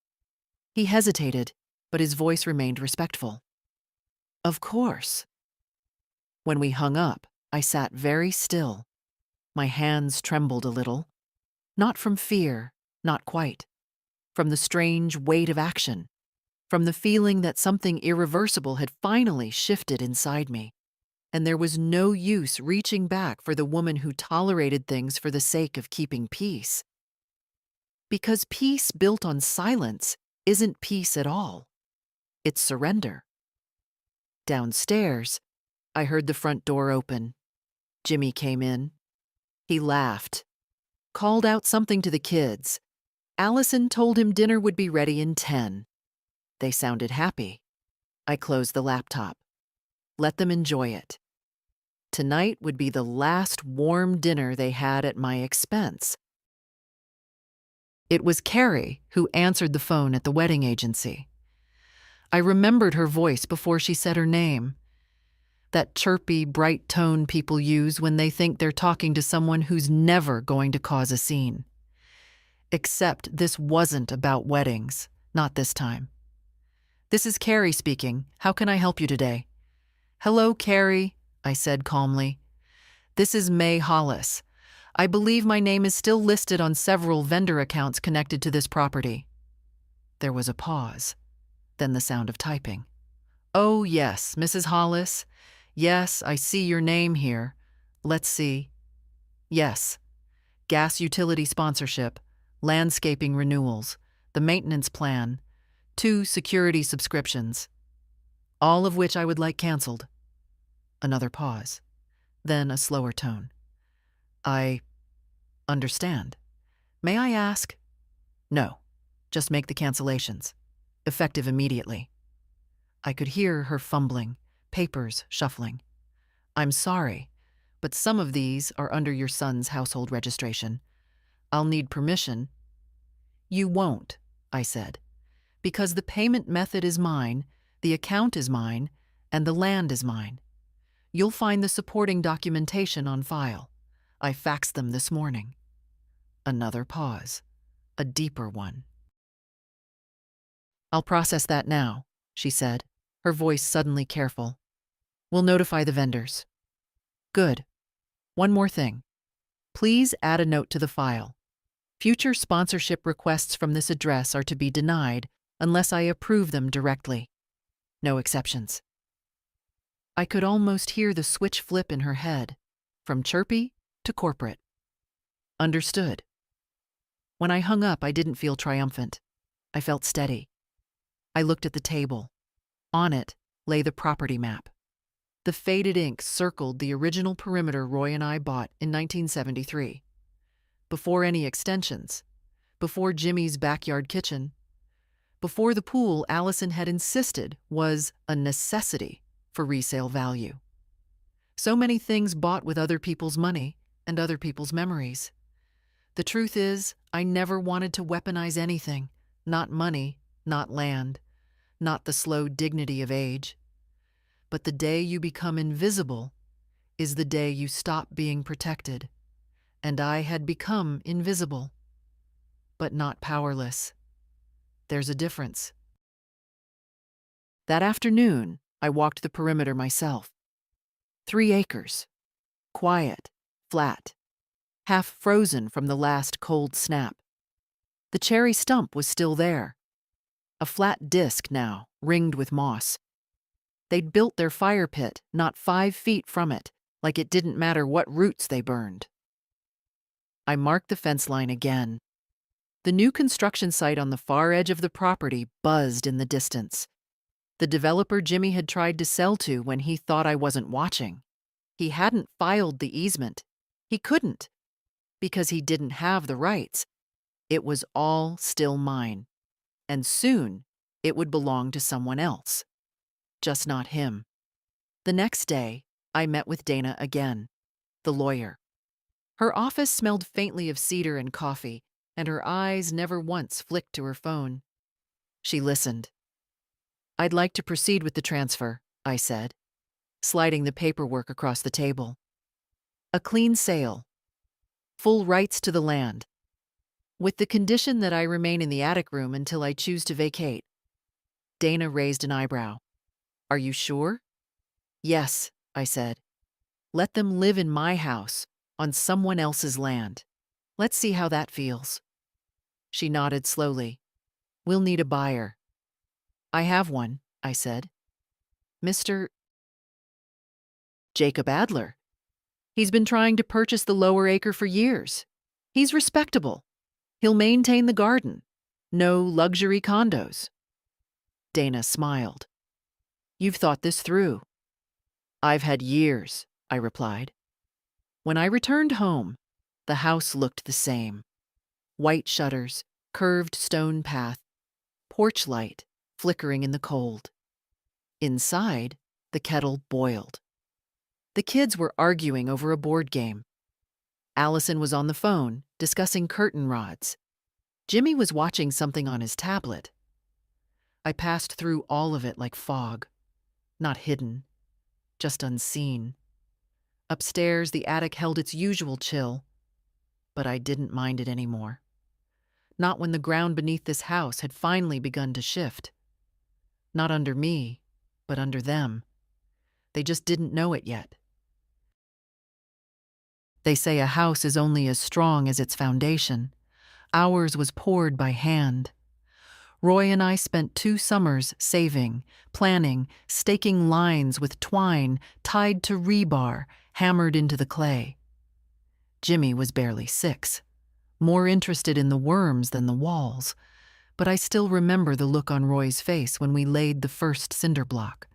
He hesitated, but his voice remained respectful. Of course. When we hung up, I sat very still. My hands trembled a little. Not from fear, not quite. From the strange weight of action. From the feeling that something irreversible had finally shifted inside me. And there was no use reaching back for the woman who tolerated things for the sake of keeping peace. Because peace built on silence isn't peace at all. It's surrender. Downstairs, I heard the front door open. Jimmy came in. He laughed, called out something to the kids. Allison told him dinner would be ready in 10. They sounded happy. I closed the laptop. Let them enjoy it. Tonight would be the last warm dinner they had at my expense. It was Carrie who answered the phone at the wedding agency. I remembered her voice before she said her name. That chirpy, bright tone people use when they think they're talking to someone who's never going to cause a scene. Except this wasn't about weddings, not this time. "This is Carrie speaking. How can I help you today?" "Hello, Carrie," I said calmly. "This is May Hollis. I believe my name is still listed on several vendor accounts connected to this property." There was a pause, then the sound of typing. "Oh, yes, Mrs. Hollis. Yes, I see your name here. Let's see. Yes, gas utility sponsorship, landscaping renewals, the maintenance plan, 2 security subscriptions, all of which I would like canceled." Another pause, then a slower tone. "I understand. May I ask?" "No, just make the cancellations. Effective immediately." I could hear her fumbling, papers shuffling. "I'm sorry, but some of these are under your son's household registration. I'll need permission." "You won't," I said, "because the payment method is mine, the account is mine, and the land is mine. You'll find the supporting documentation on file. I faxed them this morning." Another pause, a deeper one. "I'll process that now," she said, her voice suddenly careful. "We'll notify the vendors." "Good. One more thing. Please add a note to the file. Future sponsorship requests from this address are to be denied unless I approve them directly. No exceptions." I could almost hear the switch flip in her head, from chirpy to corporate. Understood. When I hung up, I didn't feel triumphant. I felt steady. I looked at the table. On it lay the property map. The faded ink circled the original perimeter Roy and I bought in 1973. Before any extensions, before Jimmy's backyard kitchen, before the pool Allison had insisted was a necessity for resale value. So many things bought with other people's money and other people's memories. The truth is, I never wanted to weaponize anything, not money, not land, not the slow dignity of age. But the day you become invisible is the day you stop being protected. And I had become invisible, but not powerless. There's a difference. That afternoon, I walked the perimeter myself. 3 acres. Quiet, flat, half frozen from the last cold snap. The cherry stump was still there. A flat disc now, ringed with moss. They'd built their fire pit not 5 feet from it, like it didn't matter what roots they burned. I marked the fence line again. The new construction site on the far edge of the property buzzed in the distance. The developer Jimmy had tried to sell to when he thought I wasn't watching. He hadn't filed the easement. He couldn't, because he didn't have the rights. It was all still mine, and soon it would belong to someone else. Just not him. The next day, I met with Dana again, the lawyer. Her office smelled faintly of cedar and coffee, and her eyes never once flicked to her phone. She listened. "I'd like to proceed with the transfer," I said, sliding the paperwork across the table. "A clean sale. Full rights to the land. With the condition that I remain in the attic room until I choose to vacate." Dana raised an eyebrow. "Are you sure?" "Yes," I said. "Let them live in my house, on someone else's land. Let's see how that feels." She nodded slowly. "We'll need a buyer." "I have one," I said. "Mr. Jacob Adler. He's been trying to purchase the lower acre for years. He's respectable. He'll maintain the garden. No luxury condos." Dana smiled. "You've thought this through." "I've had years," I replied. When I returned home, the house looked the same. White shutters, curved stone path, porch light flickering in the cold. Inside, the kettle boiled. The kids were arguing over a board game. Allison was on the phone, discussing curtain rods. Jimmy was watching something on his tablet. I passed through all of it like fog, not hidden, just unseen. Upstairs, the attic held its usual chill, but I didn't mind it anymore. Not when the ground beneath this house had finally begun to shift. Not under me, but under them. They just didn't know it yet. They say a house is only as strong as its foundation. Ours was poured by hand. Roy and I spent 2 summers saving, planning, staking lines with twine tied to rebar hammered into the clay. Jimmy was barely 6, more interested in the worms than the walls, but I still remember the look on Roy's face when we laid the first cinder block.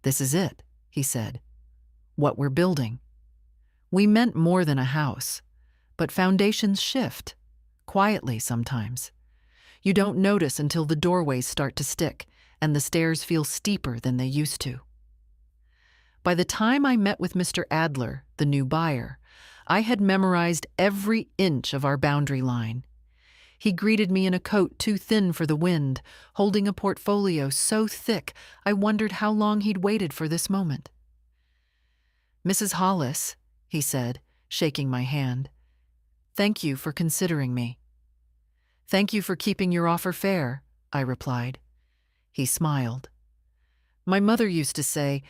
"This is it," he said. "What we're building." We meant more than a house, but foundations shift, quietly sometimes. You don't notice until the doorways start to stick and the stairs feel steeper than they used to. By the time I met with Mr. Adler, the new buyer, I had memorized every inch of our boundary line. He greeted me in a coat too thin for the wind, holding a portfolio so thick I wondered how long he'd waited for this moment. "Mrs. Hollis," he said, shaking my hand, "thank you for considering me." "Thank you for keeping your offer fair," I replied. He smiled. "My mother used to say,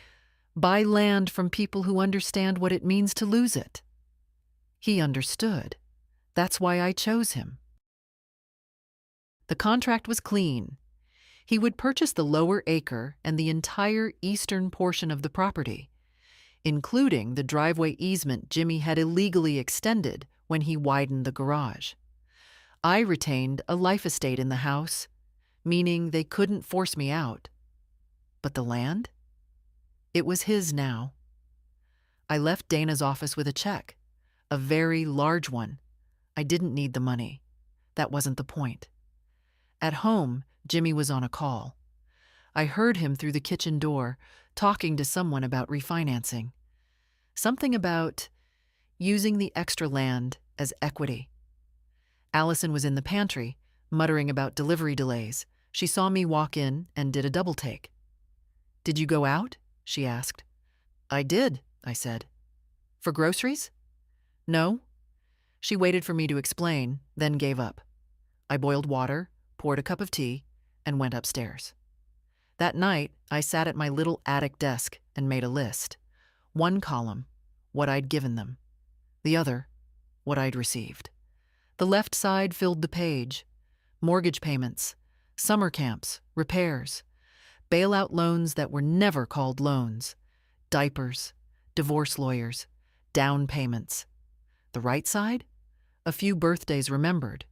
'Buy land from people who understand what it means to lose it.' He understood. That's why I chose him." The contract was clean. He would purchase the lower acre and the entire eastern portion of the property, including the driveway easement Jimmy had illegally extended when he widened the garage. I retained a life estate in the house, meaning they couldn't force me out. But the land? It was his now. I left Dana's office with a check, a very large one. I didn't need the money. That wasn't the point. At home, Jimmy was on a call. I heard him through the kitchen door, talking to someone about refinancing. Something about using the extra land as equity. Allison was in the pantry, muttering about delivery delays. She saw me walk in and did a double take. "Did you go out?" she asked. "I did," I said. "For groceries?" "No." She waited for me to explain, then gave up. I boiled water, poured a cup of tea, and went upstairs. That night, I sat at my little attic desk and made a list. One column, what I'd given them. The other, what I'd received. The left side filled the page. Mortgage payments, summer camps, repairs, bailout loans that were never called loans, diapers, divorce lawyers, down payments. The right side? A few birthdays remembered,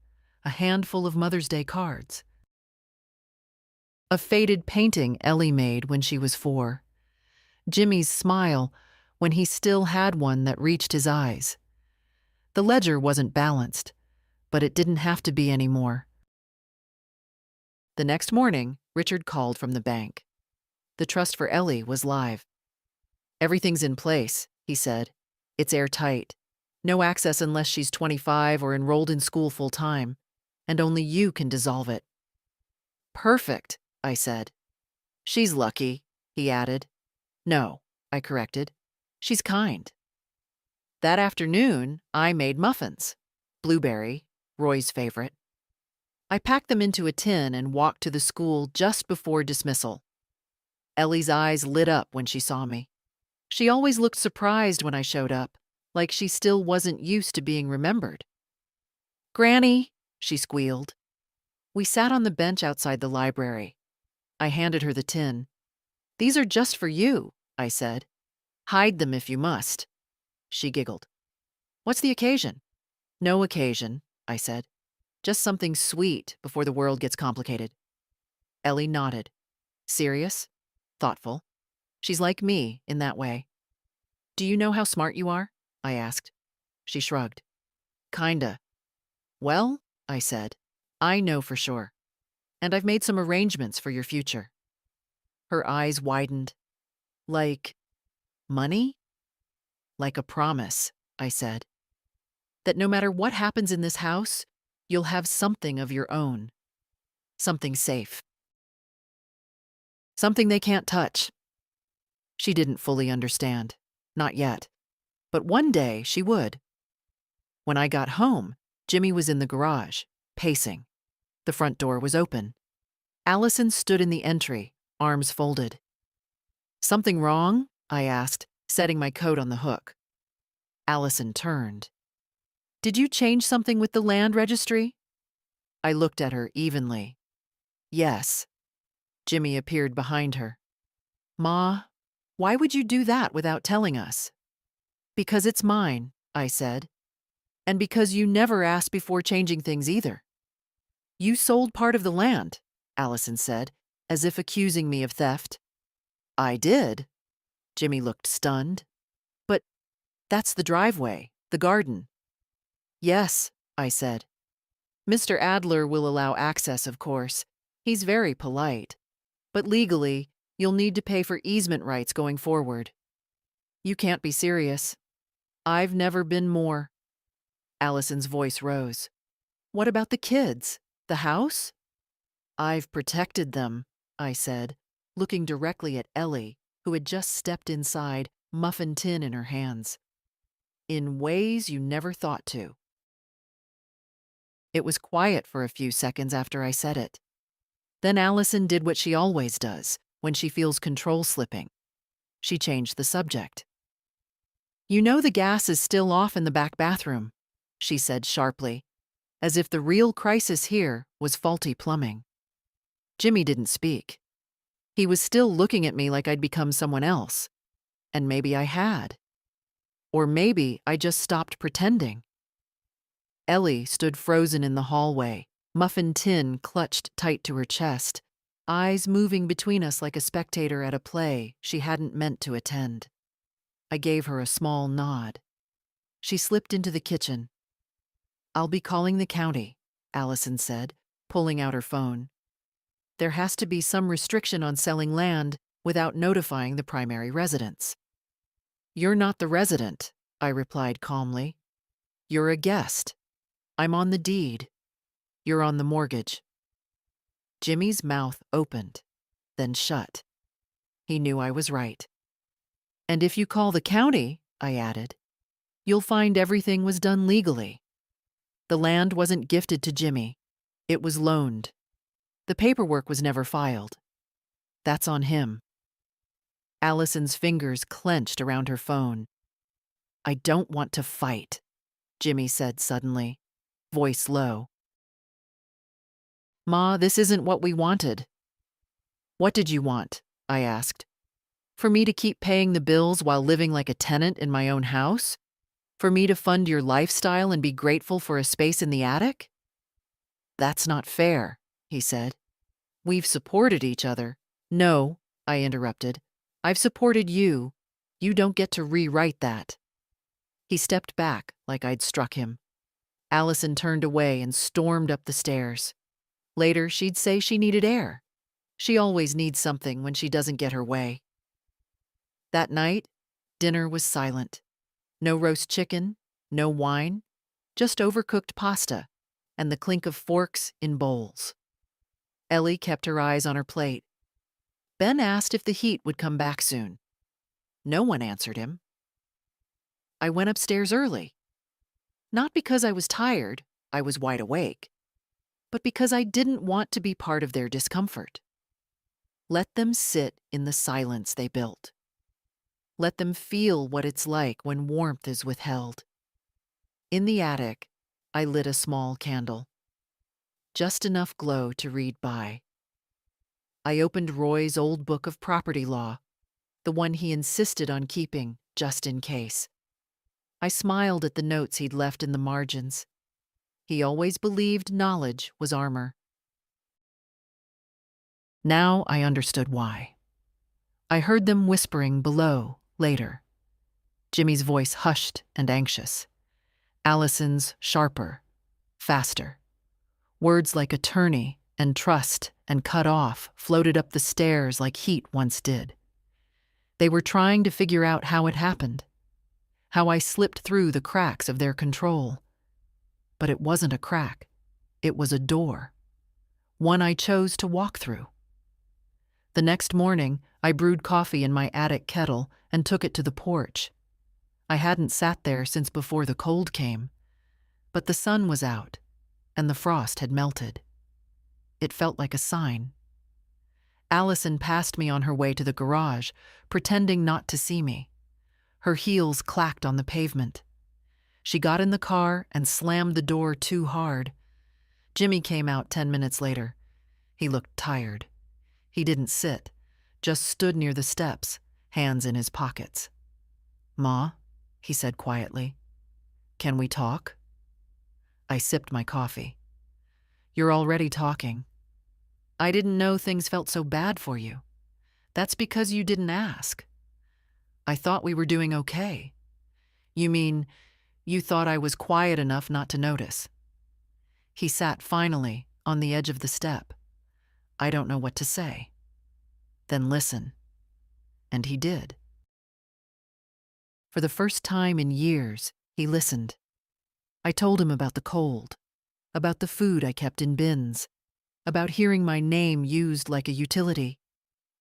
a handful of Mother's Day cards. A faded painting Ellie made when she was 4. Jimmy's smile when he still had one that reached his eyes. The ledger wasn't balanced, but it didn't have to be anymore. The next morning, Richard called from the bank. The trust for Ellie was live. "Everything's in place," he said. "It's airtight. No access unless she's 25 or enrolled in school full-time, and only you can dissolve it." "Perfect," I said. "She's lucky," he added. "No," I corrected. "She's kind." That afternoon, I made muffins. Blueberry, Roy's favorite. I packed them into a tin and walked to the school just before dismissal. Ellie's eyes lit up when she saw me. She always looked surprised when I showed up, like she still wasn't used to being remembered. "Granny," she squealed. We sat on the bench outside the library. I handed her the tin. "These are just for you," I said. "Hide them if you must." She giggled. "What's the occasion?" "No occasion," I said. "Just something sweet before the world gets complicated." Ellie nodded. Serious? Thoughtful. She's like me in that way. "Do you know how smart you are?" I asked. She shrugged. "Kinda." "Well," I said, "I know for sure. And I've made some arrangements for your future." Her eyes widened. "Like money?" "Like a promise," I said. "That no matter what happens in this house, you'll have something of your own. Something safe. Something they can't touch." She didn't fully understand. Not yet. But one day she would. When I got home, Jimmy was in the garage, pacing. The front door was open. Allison stood in the entry, arms folded. "Something wrong?" I asked, setting my coat on the hook. Allison turned. "Did you change something with the land registry?" I looked at her evenly. "Yes." Jimmy appeared behind her. "Ma, why would you do that without telling us?" "Because it's mine," I said. "And because you never asked before changing things either." "You sold part of the land," Allison said, as if accusing me of theft. "I did." Jimmy looked stunned. "But that's the driveway, the garden." "Yes," I said. "Mr. Adler will allow access, of course. He's very polite. But legally, you'll need to pay for easement rights going forward." "You can't be serious." "I've never been more." Allison's voice rose. "What about the kids? The house?" "I've protected them," I said, looking directly at Ellie, who had just stepped inside, muffin tin in her hands. "In ways you never thought to." It was quiet for a few seconds after I said it. Then Allison did what she always does when she feels control slipping. She changed the subject. "You know the gas is still off in the back bathroom," she said sharply, as if the real crisis here was faulty plumbing. Jimmy didn't speak. He was still looking at me like I'd become someone else. And maybe I had. Or maybe I just stopped pretending. Ellie stood frozen in the hallway, muffin tin clutched tight to her chest, eyes moving between us like a spectator at a play she hadn't meant to attend. I gave her a small nod. She slipped into the kitchen. "I'll be calling the county," Allison said, pulling out her phone. "There has to be some restriction on selling land without notifying the primary residence." "You're not the resident," I replied calmly. "You're a guest. I'm on the deed. You're on the mortgage." Jimmy's mouth opened, then shut. He knew I was right. "And if you call the county," I added, "you'll find everything was done legally. The land wasn't gifted to Jimmy. It was loaned. The paperwork was never filed. That's on him." Allison's fingers clenched around her phone. "I don't want to fight," Jimmy said suddenly, voice low. "Ma, this isn't what we wanted." "What did you want?" I asked. "For me to keep paying the bills while living like a tenant in my own house? For me to fund your lifestyle and be grateful for a space in the attic?" "That's not fair," he said. "We've supported each other." "No," I interrupted. "I've supported you. You don't get to rewrite that." He stepped back like I'd struck him. Allison turned away and stormed up the stairs. Later, she'd say she needed air. She always needs something when she doesn't get her way. That night, dinner was silent. No roast chicken, no wine, just overcooked pasta and the clink of forks in bowls. Ellie kept her eyes on her plate. Ben asked if the heat would come back soon. No one answered him. I went upstairs early. Not because I was tired, I was wide awake, but because I didn't want to be part of their discomfort. Let them sit in the silence they built. Let them feel what it's like when warmth is withheld. In the attic, I lit a small candle. Just enough glow to read by. I opened Roy's old book of property law, the one he insisted on keeping just in case. I smiled at the notes he'd left in the margins. He always believed knowledge was armor. Now I understood why. I heard them whispering below later. Jimmy's voice hushed and anxious. Allison's sharper, faster. Words like attorney and trust and cut off floated up the stairs like heat once did. They were trying to figure out how it happened, how I slipped through the cracks of their control. But it wasn't a crack. It was a door. One I chose to walk through. The next morning, I brewed coffee in my attic kettle and took it to the porch. I hadn't sat there since before the cold came, but the sun was out, and the frost had melted. It felt like a sign. Allison passed me on her way to the garage, pretending not to see me. Her heels clacked on the pavement. She got in the car and slammed the door too hard. Jimmy came out 10 minutes later. He looked tired. He didn't sit, just stood near the steps, hands in his pockets. "Ma," he said quietly, "can we talk?" I sipped my coffee. "You're already talking. I didn't know things felt so bad for you. That's because you didn't ask. I thought we were doing okay. You mean, you thought I was quiet enough not to notice." He sat finally on the edge of the step. "I don't know what to say." "Then listen." And he did. For the first time in years, he listened. I told him about the cold, about the food I kept in bins, about hearing my name used like a utility,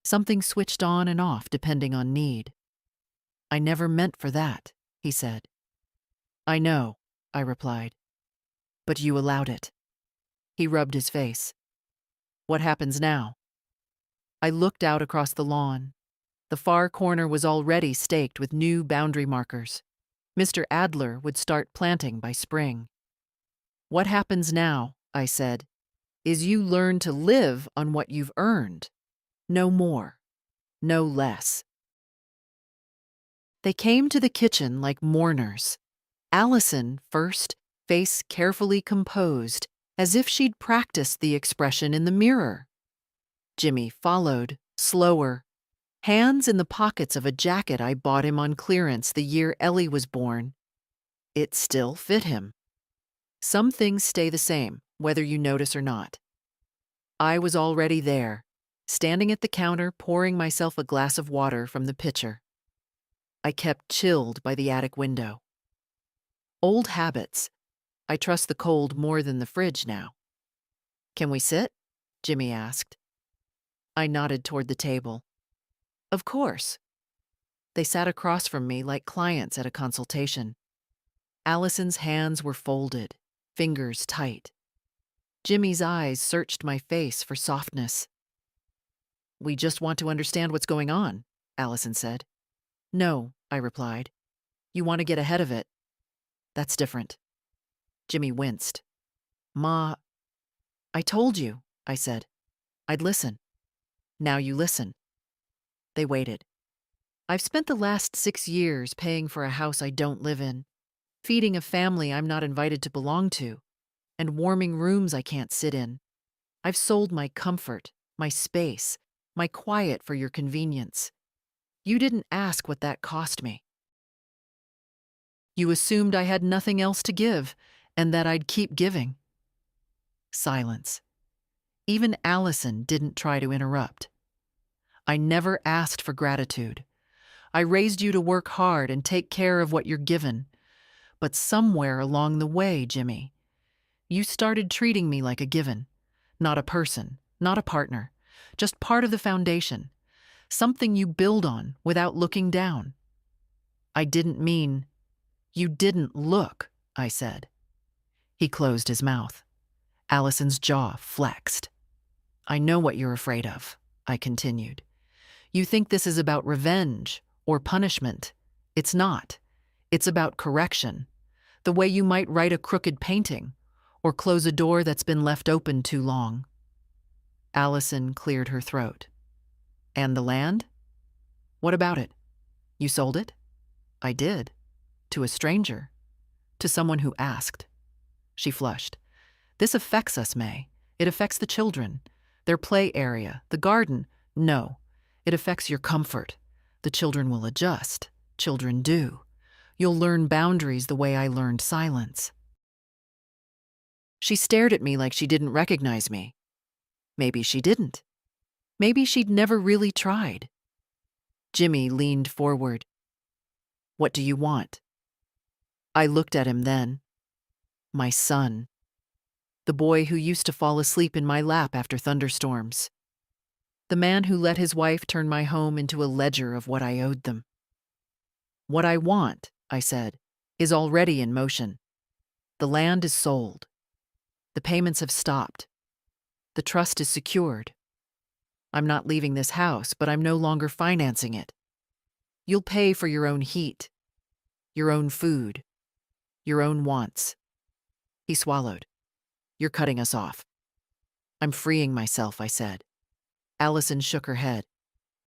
something switched on and off depending on need. "I never meant for that," he said. "I know," I replied, "but you allowed it." He rubbed his face. "What happens now?" I looked out across the lawn. The far corner was already staked with new boundary markers. Mr. Adler would start planting by spring. "What happens now," I said, "is you learn to live on what you've earned. No more. No less." They came to the kitchen like mourners. Allison first, face carefully composed, as if she'd practiced the expression in the mirror. Jimmy followed, slower, hands in the pockets of a jacket I bought him on clearance the year Ellie was born. It still fit him. Some things stay the same, whether you notice or not. I was already there, standing at the counter pouring myself a glass of water from the pitcher. I kept chilled by the attic window. Old habits. I trust the cold more than the fridge now. "Can we sit?" Jimmy asked. I nodded toward the table. "Of course." They sat across from me like clients at a consultation. Allison's hands were folded, fingers tight. Jimmy's eyes searched my face for softness. "We just want to understand what's going on," Allison said. "No," I replied. "You want to get ahead of it. That's different." Jimmy winced. "Ma, I told you," I said. "I'd listen. Now you listen." They waited. I've spent the last 6 years paying for a house I don't live in, feeding a family I'm not invited to belong to, and warming rooms I can't sit in. I've sold my comfort, my space, my quiet for your convenience. You didn't ask what that cost me. You assumed I had nothing else to give, and that I'd keep giving. Silence. Even Allison didn't try to interrupt. "I never asked for gratitude. I raised you to work hard and take care of what you're given. But somewhere along the way, Jimmy, you started treating me like a given. Not a person, not a partner, just part of the foundation. Something you build on without looking down." I didn't mean, "You didn't look," I said. He closed his mouth. Allison's jaw flexed. "I know what you're afraid of," I continued. "You think this is about revenge or punishment. It's not. It's about correction. The way you might write a crooked painting or close a door that's been left open too long." Allison cleared her throat. "And the land? What about it? You sold it?" "I did. To a stranger. To someone who asked." She flushed. "This affects us, May. It affects the children. Their play area, the garden. No, it affects your comfort. The children will adjust. Children do. You'll learn boundaries the way I learned silence." She stared at me like she didn't recognize me. Maybe she didn't. Maybe she'd never really tried. Jimmy leaned forward. "What do you want?" I looked at him then. My son. The boy who used to fall asleep in my lap after thunderstorms. The man who let his wife turn my home into a ledger of what I owed them. What I want, I said, is already in motion. The land is sold. The payments have stopped. The trust is secured. I'm not leaving this house, but I'm no longer financing it. You'll pay for your own heat, your own food, your own wants. He swallowed. You're cutting us off. I'm freeing myself, I said. Allison shook her head.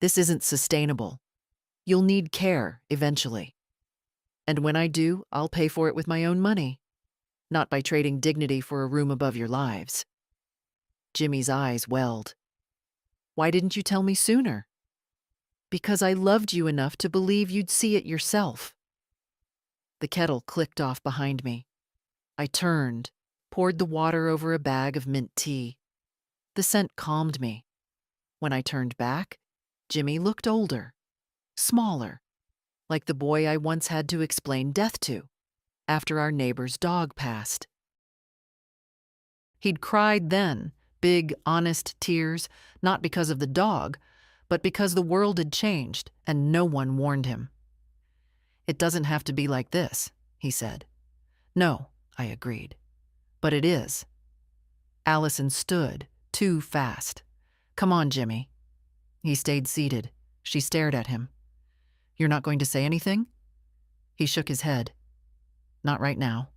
This isn't sustainable. You'll need care eventually. And when I do, I'll pay for it with my own money, not by trading dignity for a room above your lives. Jimmy's eyes welled. Why didn't you tell me sooner? Because I loved you enough to believe you'd see it yourself. The kettle clicked off behind me. I turned, poured the water over a bag of mint tea. The scent calmed me. When I turned back, Jimmy looked older, smaller, like the boy I once had to explain death to, after our neighbor's dog passed. He'd cried then, big, honest tears, not because of the dog, but because the world had changed and no one warned him. It doesn't have to be like this, he said. No, I agreed. But it is. Allison stood, too fast. Come on, Jimmy. He stayed seated. She stared at him. You're not going to say anything? He shook his head. Not right now.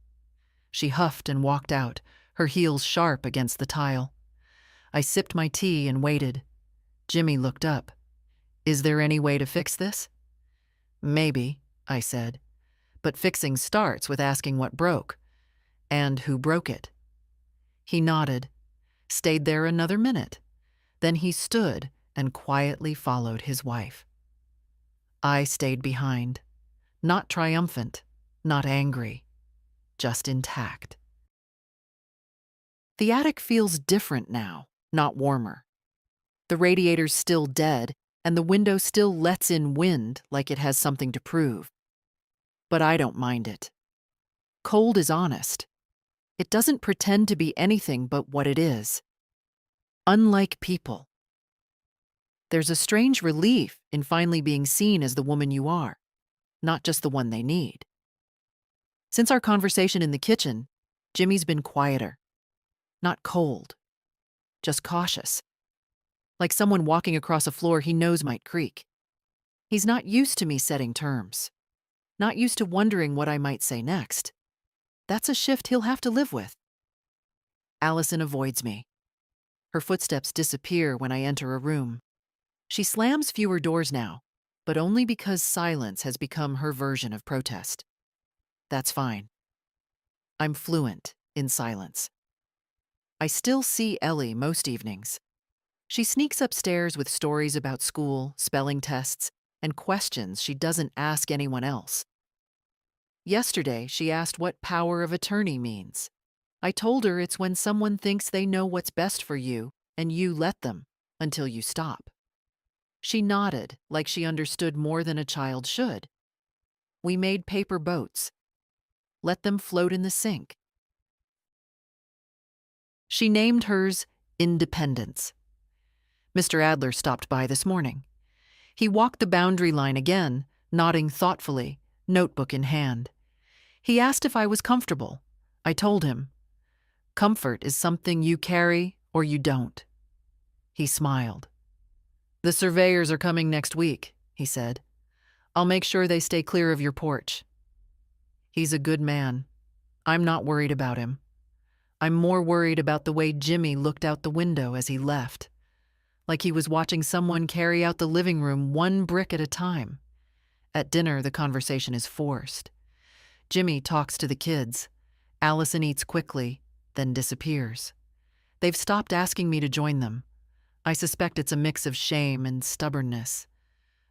She huffed and walked out, her heels sharp against the tile. I sipped my tea and waited. Jimmy looked up. Is there any way to fix this? Maybe, I said. But fixing starts with asking what broke. And who broke it? He nodded, stayed there another minute. Then he stood and quietly followed his wife. I stayed behind, not triumphant, not angry, just intact. The attic feels different now, not warmer. The radiator's still dead, and the window still lets in wind like it has something to prove. But I don't mind it. Cold is honest. It doesn't pretend to be anything but what it is. Unlike people. There's a strange relief in finally being seen as the woman you are, not just the one they need. Since our conversation in the kitchen, Jimmy's been quieter. Not cold, just cautious. Like someone walking across a floor he knows might creak. He's not used to me setting terms. Not used to wondering what I might say next. That's a shift he'll have to live with. Allison avoids me. Her footsteps disappear when I enter a room. She slams fewer doors now, but only because silence has become her version of protest. That's fine. I'm fluent in silence. I still see Ellie most evenings. She sneaks upstairs with stories about school, spelling tests, and questions she doesn't ask anyone else. Yesterday, she asked what power of attorney means. I told her it's when someone thinks they know what's best for you, and you let them, until you stop. She nodded, like she understood more than a child should. We made paper boats. Let them float in the sink. She named hers Independence. Mr. Adler stopped by this morning. He walked the boundary line again, nodding thoughtfully, notebook in hand. He asked if I was comfortable. I told him, comfort is something you carry or you don't. He smiled. The surveyors are coming next week, he said. I'll make sure they stay clear of your porch. He's a good man. I'm not worried about him. I'm more worried about the way Jimmy looked out the window as he left, like he was watching someone carry out the living room one brick at a time. At dinner, the conversation is forced. Jimmy talks to the kids. Allison eats quickly, then disappears. They've stopped asking me to join them. I suspect it's a mix of shame and stubbornness.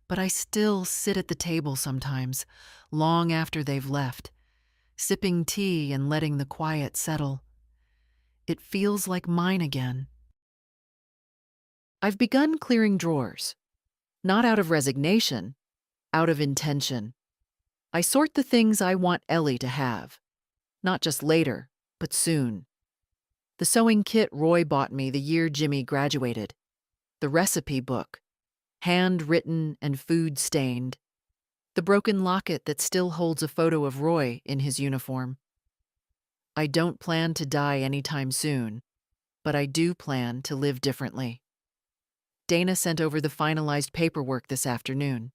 But I still sit at the table sometimes, long after they've left, sipping tea and letting the quiet settle. It feels like mine again. I've begun clearing drawers, not out of resignation, out of intention. I sort the things I want Ellie to have, not just later, but soon. The sewing kit Roy bought me the year Jimmy graduated. the recipe book, handwritten and food-stained, the broken locket that still holds a photo of Roy in his uniform. I don't plan to die anytime soon, but I do plan to live differently. Dana sent over the finalized paperwork this afternoon.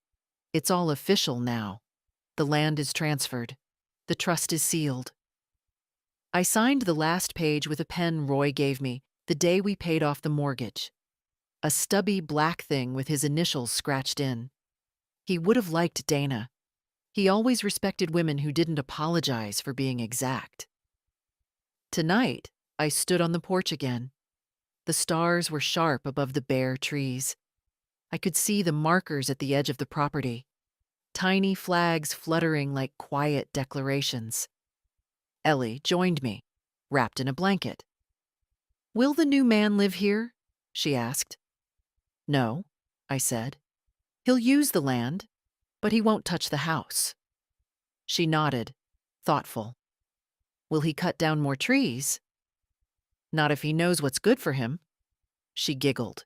It's all official now. The land is transferred. The trust is sealed. I signed the last page with a pen Roy gave me the day we paid off the mortgage. A stubby black thing with his initials scratched in. He would have liked Dana. He always respected women who didn't apologize for being exact. Tonight, I stood on the porch again. The stars were sharp above the bare trees. I could see the markers at the edge of the property, tiny flags fluttering like quiet declarations. Ellie joined me, wrapped in a blanket. "Will the new man live here?" she asked. "No," I said. "He'll use the land, but he won't touch the house." She nodded, thoughtful. "Will he cut down more trees?" "Not if he knows what's good for him." She giggled.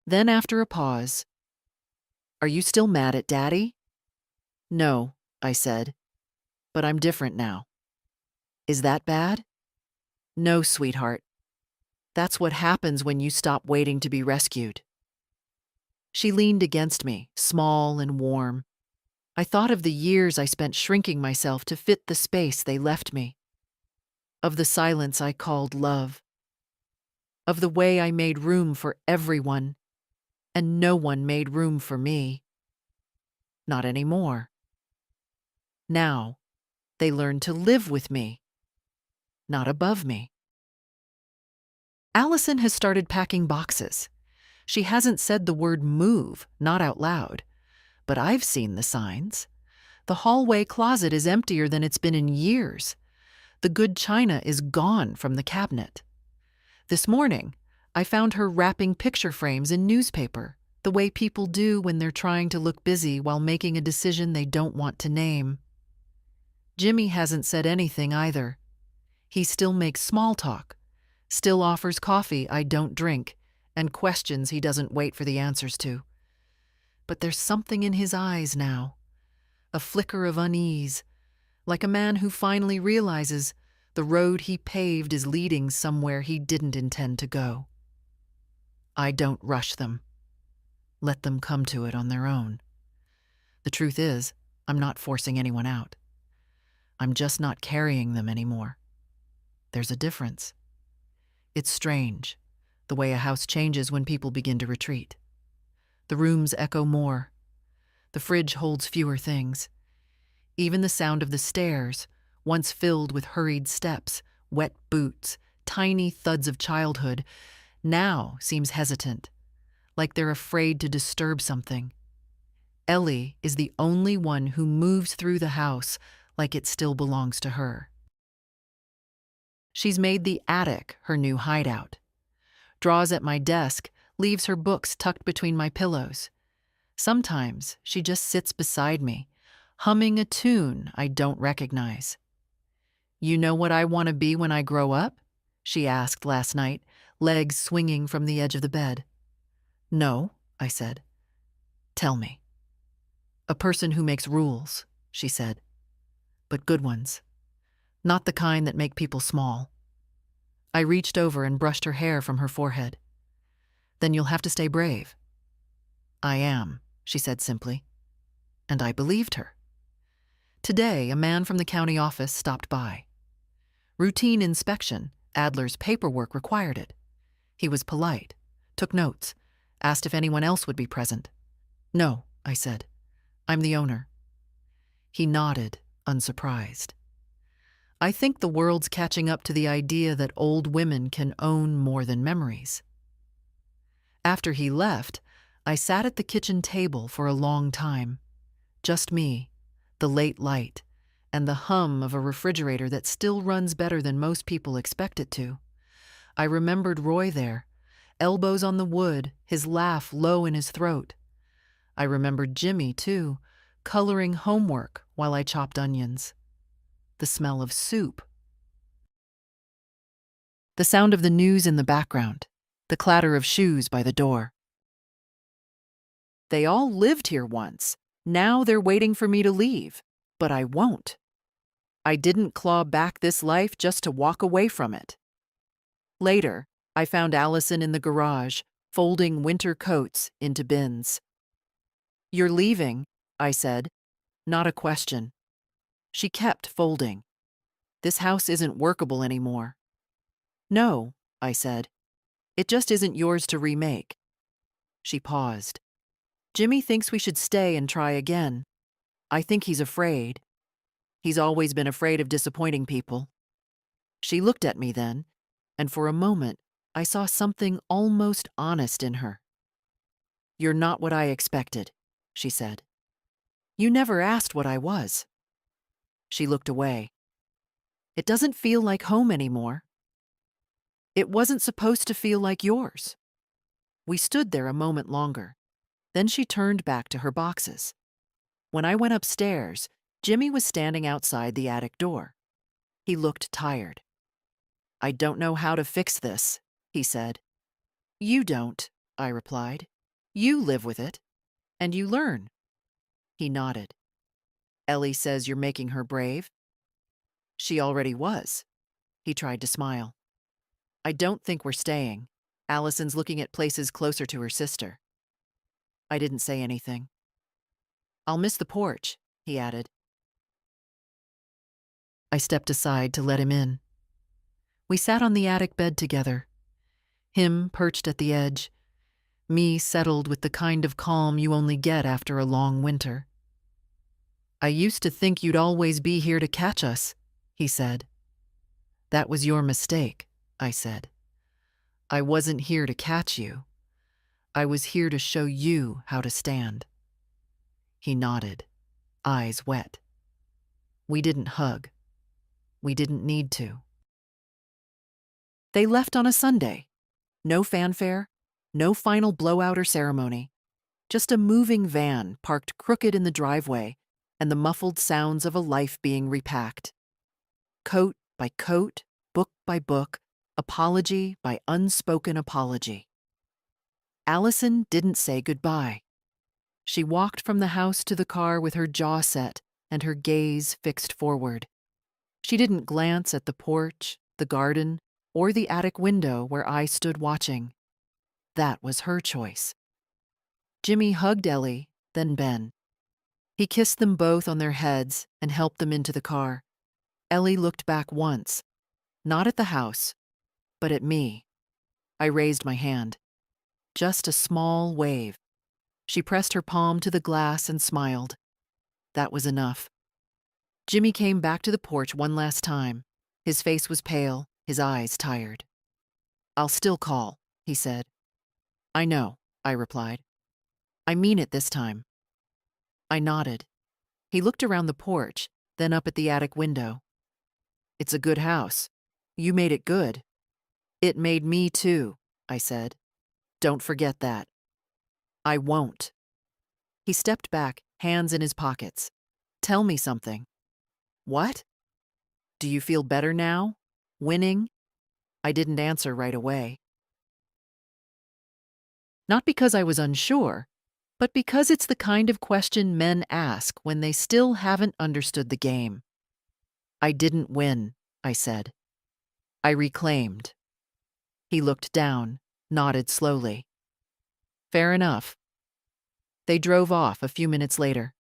Then after a pause, "Are you still mad at Daddy?" "No," I said, "but I'm different now." "Is that bad?" "No, sweetheart. That's what happens when you stop waiting to be rescued." She leaned against me, small and warm. I thought of the years I spent shrinking myself to fit the space they left me. Of the silence I called love. Of the way I made room for everyone, and no one made room for me. Not anymore. Now, they learn to live with me, not above me. Allison has started packing boxes. She hasn't said the word move, not out loud, but I've seen the signs. The hallway closet is emptier than it's been in years. The good china is gone from the cabinet. This morning, I found her wrapping picture frames in newspaper, the way people do when they're trying to look busy while making a decision they don't want to name. Jimmy hasn't said anything either. He still makes small talk, still offers coffee I don't drink, and questions he doesn't wait for the answers to. But there's something in his eyes now, a flicker of unease, like a man who finally realizes the road he paved is leading somewhere he didn't intend to go. I don't rush them. Let them come to it on their own. The truth is, I'm not forcing anyone out. I'm just not carrying them anymore. There's a difference. It's strange, the way a house changes when people begin to retreat. The rooms echo more. The fridge holds fewer things. Even the sound of the stairs, once filled with hurried steps, wet boots, tiny thuds of childhood, now seems hesitant, like they're afraid to disturb something. Ellie is the only one who moves through the house like it still belongs to her. She's made the attic her new hideout. Draws at my desk, leaves her books tucked between my pillows. Sometimes she just sits beside me, humming a tune I don't recognize. "You know what I want to be when I grow up?" she asked last night, legs swinging from the edge of the bed. "No," I said. "Tell me." "A person who makes rules," she said. "But good ones. Not the kind that make people small." I reached over and brushed her hair from her forehead. "Then you'll have to stay brave." "I am," she said simply. And I believed her. Today, a man from the county office stopped by. Routine inspection, Adler's paperwork required it. He was polite, took notes, asked if anyone else would be present. "No," I said. "I'm the owner." He nodded, unsurprised. I think the world's catching up to the idea that old women can own more than memories. After he left, I sat at the kitchen table for a long time. Just me, the late light, and the hum of a refrigerator that still runs better than most people expect it to. I remembered Roy there, elbows on the wood, his laugh low in his throat. I remembered Jimmy, too, coloring homework while I chopped onions. The smell of soup. The sound of the news in the background. the clatter of shoes by the door. They all lived here once. Now they're waiting for me to leave. But I won't. I didn't claw back this life just to walk away from it. Later, I found Allison in the garage, folding winter coats into bins. "You're leaving," I said, not a question. She kept folding. "This house isn't workable anymore." "No," I said. "It just isn't yours to remake." She paused. "Jimmy thinks we should stay and try again. I think he's afraid. He's always been afraid of disappointing people." She looked at me then, and for a moment I saw something almost honest in her. "You're not what I expected," she said. "You never asked what I was." She looked away. "It doesn't feel like home anymore." "It wasn't supposed to feel like yours." We stood there a moment longer. Then she turned back to her boxes. When I went upstairs, Jimmy was standing outside the attic door. He looked tired. "I don't know how to fix this," he said. "You don't," I replied. "You live with it. And you learn." He nodded. "Ellie says you're making her brave." "She already was." He tried to smile. "I don't think we're staying. Allison's looking at places closer to her sister." I didn't say anything. "I'll miss the porch," he added. I stepped aside to let him in. We sat on the attic bed together, him perched at the edge, me settled with the kind of calm you only get after a long winter. "I used to think you'd always be here to catch us," he said. "That was your mistake," I said. "I wasn't here to catch you. I was here to show you how to stand." He nodded, eyes wet. We didn't hug. We didn't need to. They left on a Sunday. No fanfare, no final blowout or ceremony. Just a moving van parked crooked in the driveway and the muffled sounds of a life being repacked. Coat by coat, book by book, apology by unspoken apology. Allison didn't say goodbye. She walked from the house to the car with her jaw set and her gaze fixed forward. She didn't glance at the porch, the garden, or the attic window where I stood watching. That was her choice. Jimmy hugged Ellie, then Ben. He kissed them both on their heads and helped them into the car. Ellie looked back once, not at the house, but at me. I raised my hand. Just a small wave. She pressed her palm to the glass and smiled. That was enough. Jimmy came back to the porch one last time. His face was pale, his eyes tired. "I'll still call," he said. "I know," I replied. "I mean it this time." I nodded. He looked around the porch, then up at the attic window. "It's a good house. You made it good." "It made me too," I said. "Don't forget that." "I won't." He stepped back, hands in his pockets. "Tell me something." "What?" "Do you feel better now? Winning?" I didn't answer right away. Not because I was unsure, but because it's the kind of question men ask when they still haven't understood the game. "I didn't win," I said. "I reclaimed." He looked down, nodded slowly. "Fair enough." They drove off a few minutes later.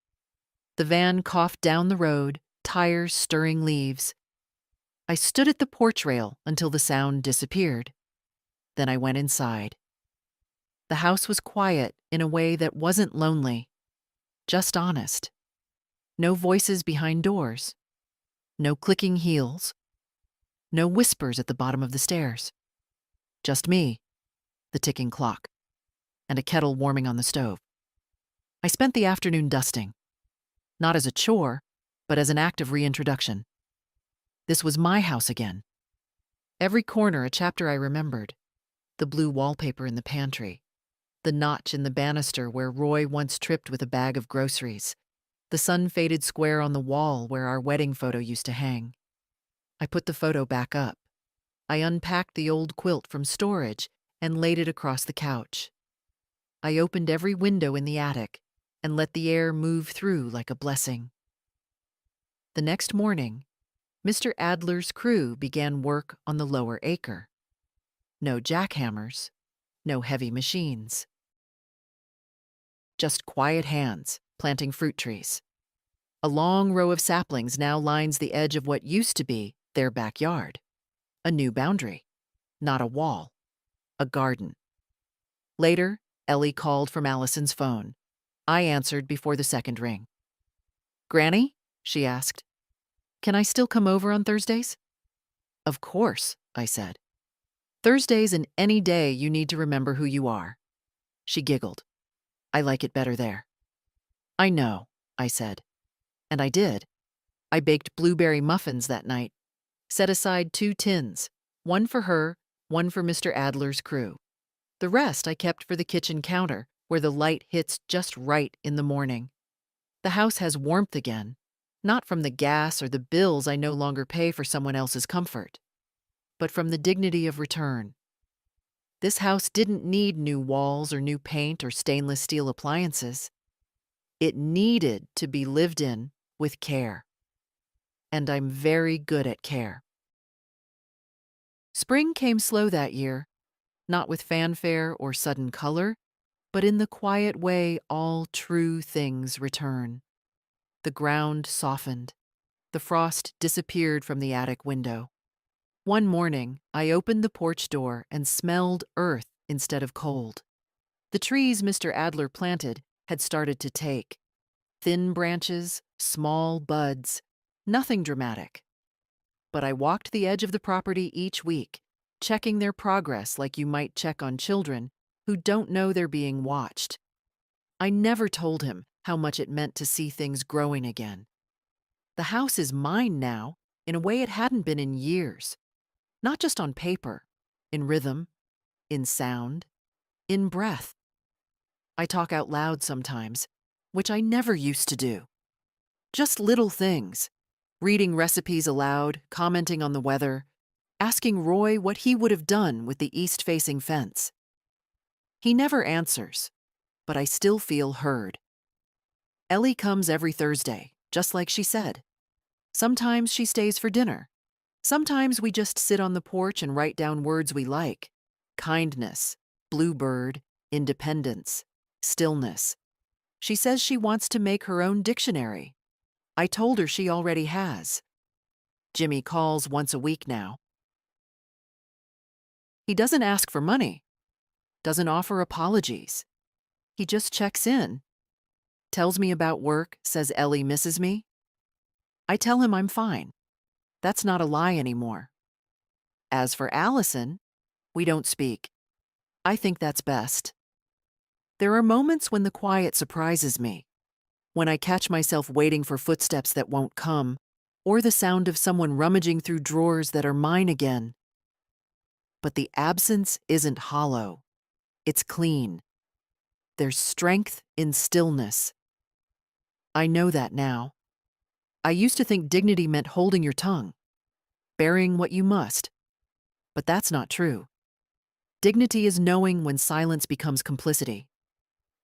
The van coughed down the road, tires stirring leaves. I stood at the porch rail until the sound disappeared. Then I went inside. The house was quiet in a way that wasn't lonely, just honest. No voices behind doors. No clicking heels. No whispers at the bottom of the stairs. Just me, the ticking clock, and a kettle warming on the stove. I spent the afternoon dusting. Not as a chore, but as an act of reintroduction. This was my house again. Every corner a chapter I remembered. The blue wallpaper in the pantry. The notch in the banister where Roy once tripped with a bag of groceries. The sun-faded square on the wall where our wedding photo used to hang. I put the photo back up. I unpacked the old quilt from storage and laid it across the couch. I opened every window in the attic and let the air move through like a blessing. The next morning, Mr. Adler's crew began work on the lower acre. No jackhammers, no heavy machines. Just quiet hands planting fruit trees. A long row of saplings now lines the edge of what used to be their backyard. A new boundary, not a wall, a garden. Later, Ellie called from Allison's phone. I answered before the second ring. "Granny?" she asked. "Can I still come over on Thursdays?" "Of course," I said. "Thursdays and any day you need to remember who you are." She giggled. "I like it better there." "I know," I said. And I did. I baked blueberry muffins that night, set aside 2 tins, one for her, one for Mr. Adler's crew. The rest I kept for the kitchen counter, where the light hits just right in the morning. The house has warmth again, not from the gas or the bills I no longer pay for someone else's comfort, but from the dignity of return. This house didn't need new walls or new paint or stainless steel appliances. It needed to be lived in with care. And I'm very good at care. Spring came slow that year, not with fanfare or sudden color, but in the quiet way all true things return. The ground softened. The frost disappeared from the attic window. One morning, I opened the porch door and smelled earth instead of cold. The trees Mr. Adler planted had started to take. Thin branches, small buds, nothing dramatic. But I walked the edge of the property each week, checking their progress like you might check on children who don't know they're being watched. I never told him how much it meant to see things growing again. The house is mine now in a way it hadn't been in years. Not just on paper, in rhythm, in sound, in breath. I talk out loud sometimes, which I never used to do. Just little things. Reading recipes aloud, commenting on the weather, asking Roy what he would have done with the east-facing fence. He never answers, but I still feel heard. Ellie comes every Thursday, just like she said. Sometimes she stays for dinner. Sometimes we just sit on the porch and write down words we like. Kindness, bluebird, independence, stillness. She says she wants to make her own dictionary. I told her she already has. Jimmy calls once a week now. He doesn't ask for money, doesn't offer apologies. He just checks in, tells me about work, says Ellie misses me. I tell him I'm fine. That's not a lie anymore. As for Allison, we don't speak. I think that's best. There are moments when the quiet surprises me, when I catch myself waiting for footsteps that won't come, or the sound of someone rummaging through drawers that are mine again. But the absence isn't hollow. It's clean. There's strength in stillness. I know that now. I used to think dignity meant holding your tongue, bearing what you must. But that's not true. Dignity is knowing when silence becomes complicity.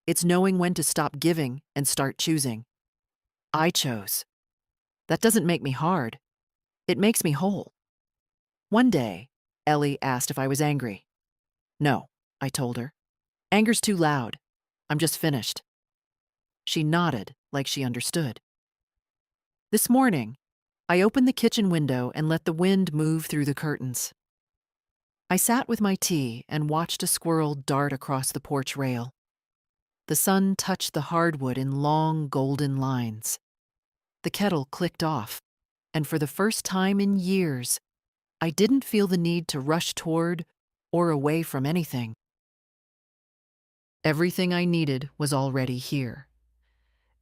It's knowing when to stop giving and start choosing. I chose. That doesn't make me hard. It makes me whole. One day, Ellie asked if I was angry. No, I told her. Anger's too loud. I'm just finished. She nodded like she understood. This morning, I opened the kitchen window and let the wind move through the curtains. I sat with my tea and watched a squirrel dart across the porch rail. The sun touched the hardwood in long golden lines. The kettle clicked off, and for the first time in years, I didn't feel the need to rush toward or away from anything. Everything I needed was already here.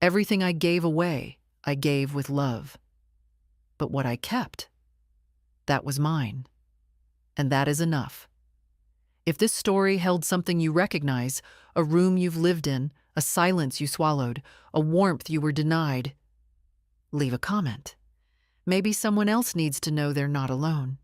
Everything I gave away, I gave with love. But what I kept, that was mine. And that is enough. If this story held something you recognize, a room you've lived in, a silence you swallowed, a warmth you were denied, leave a comment. Maybe someone else needs to know they're not alone.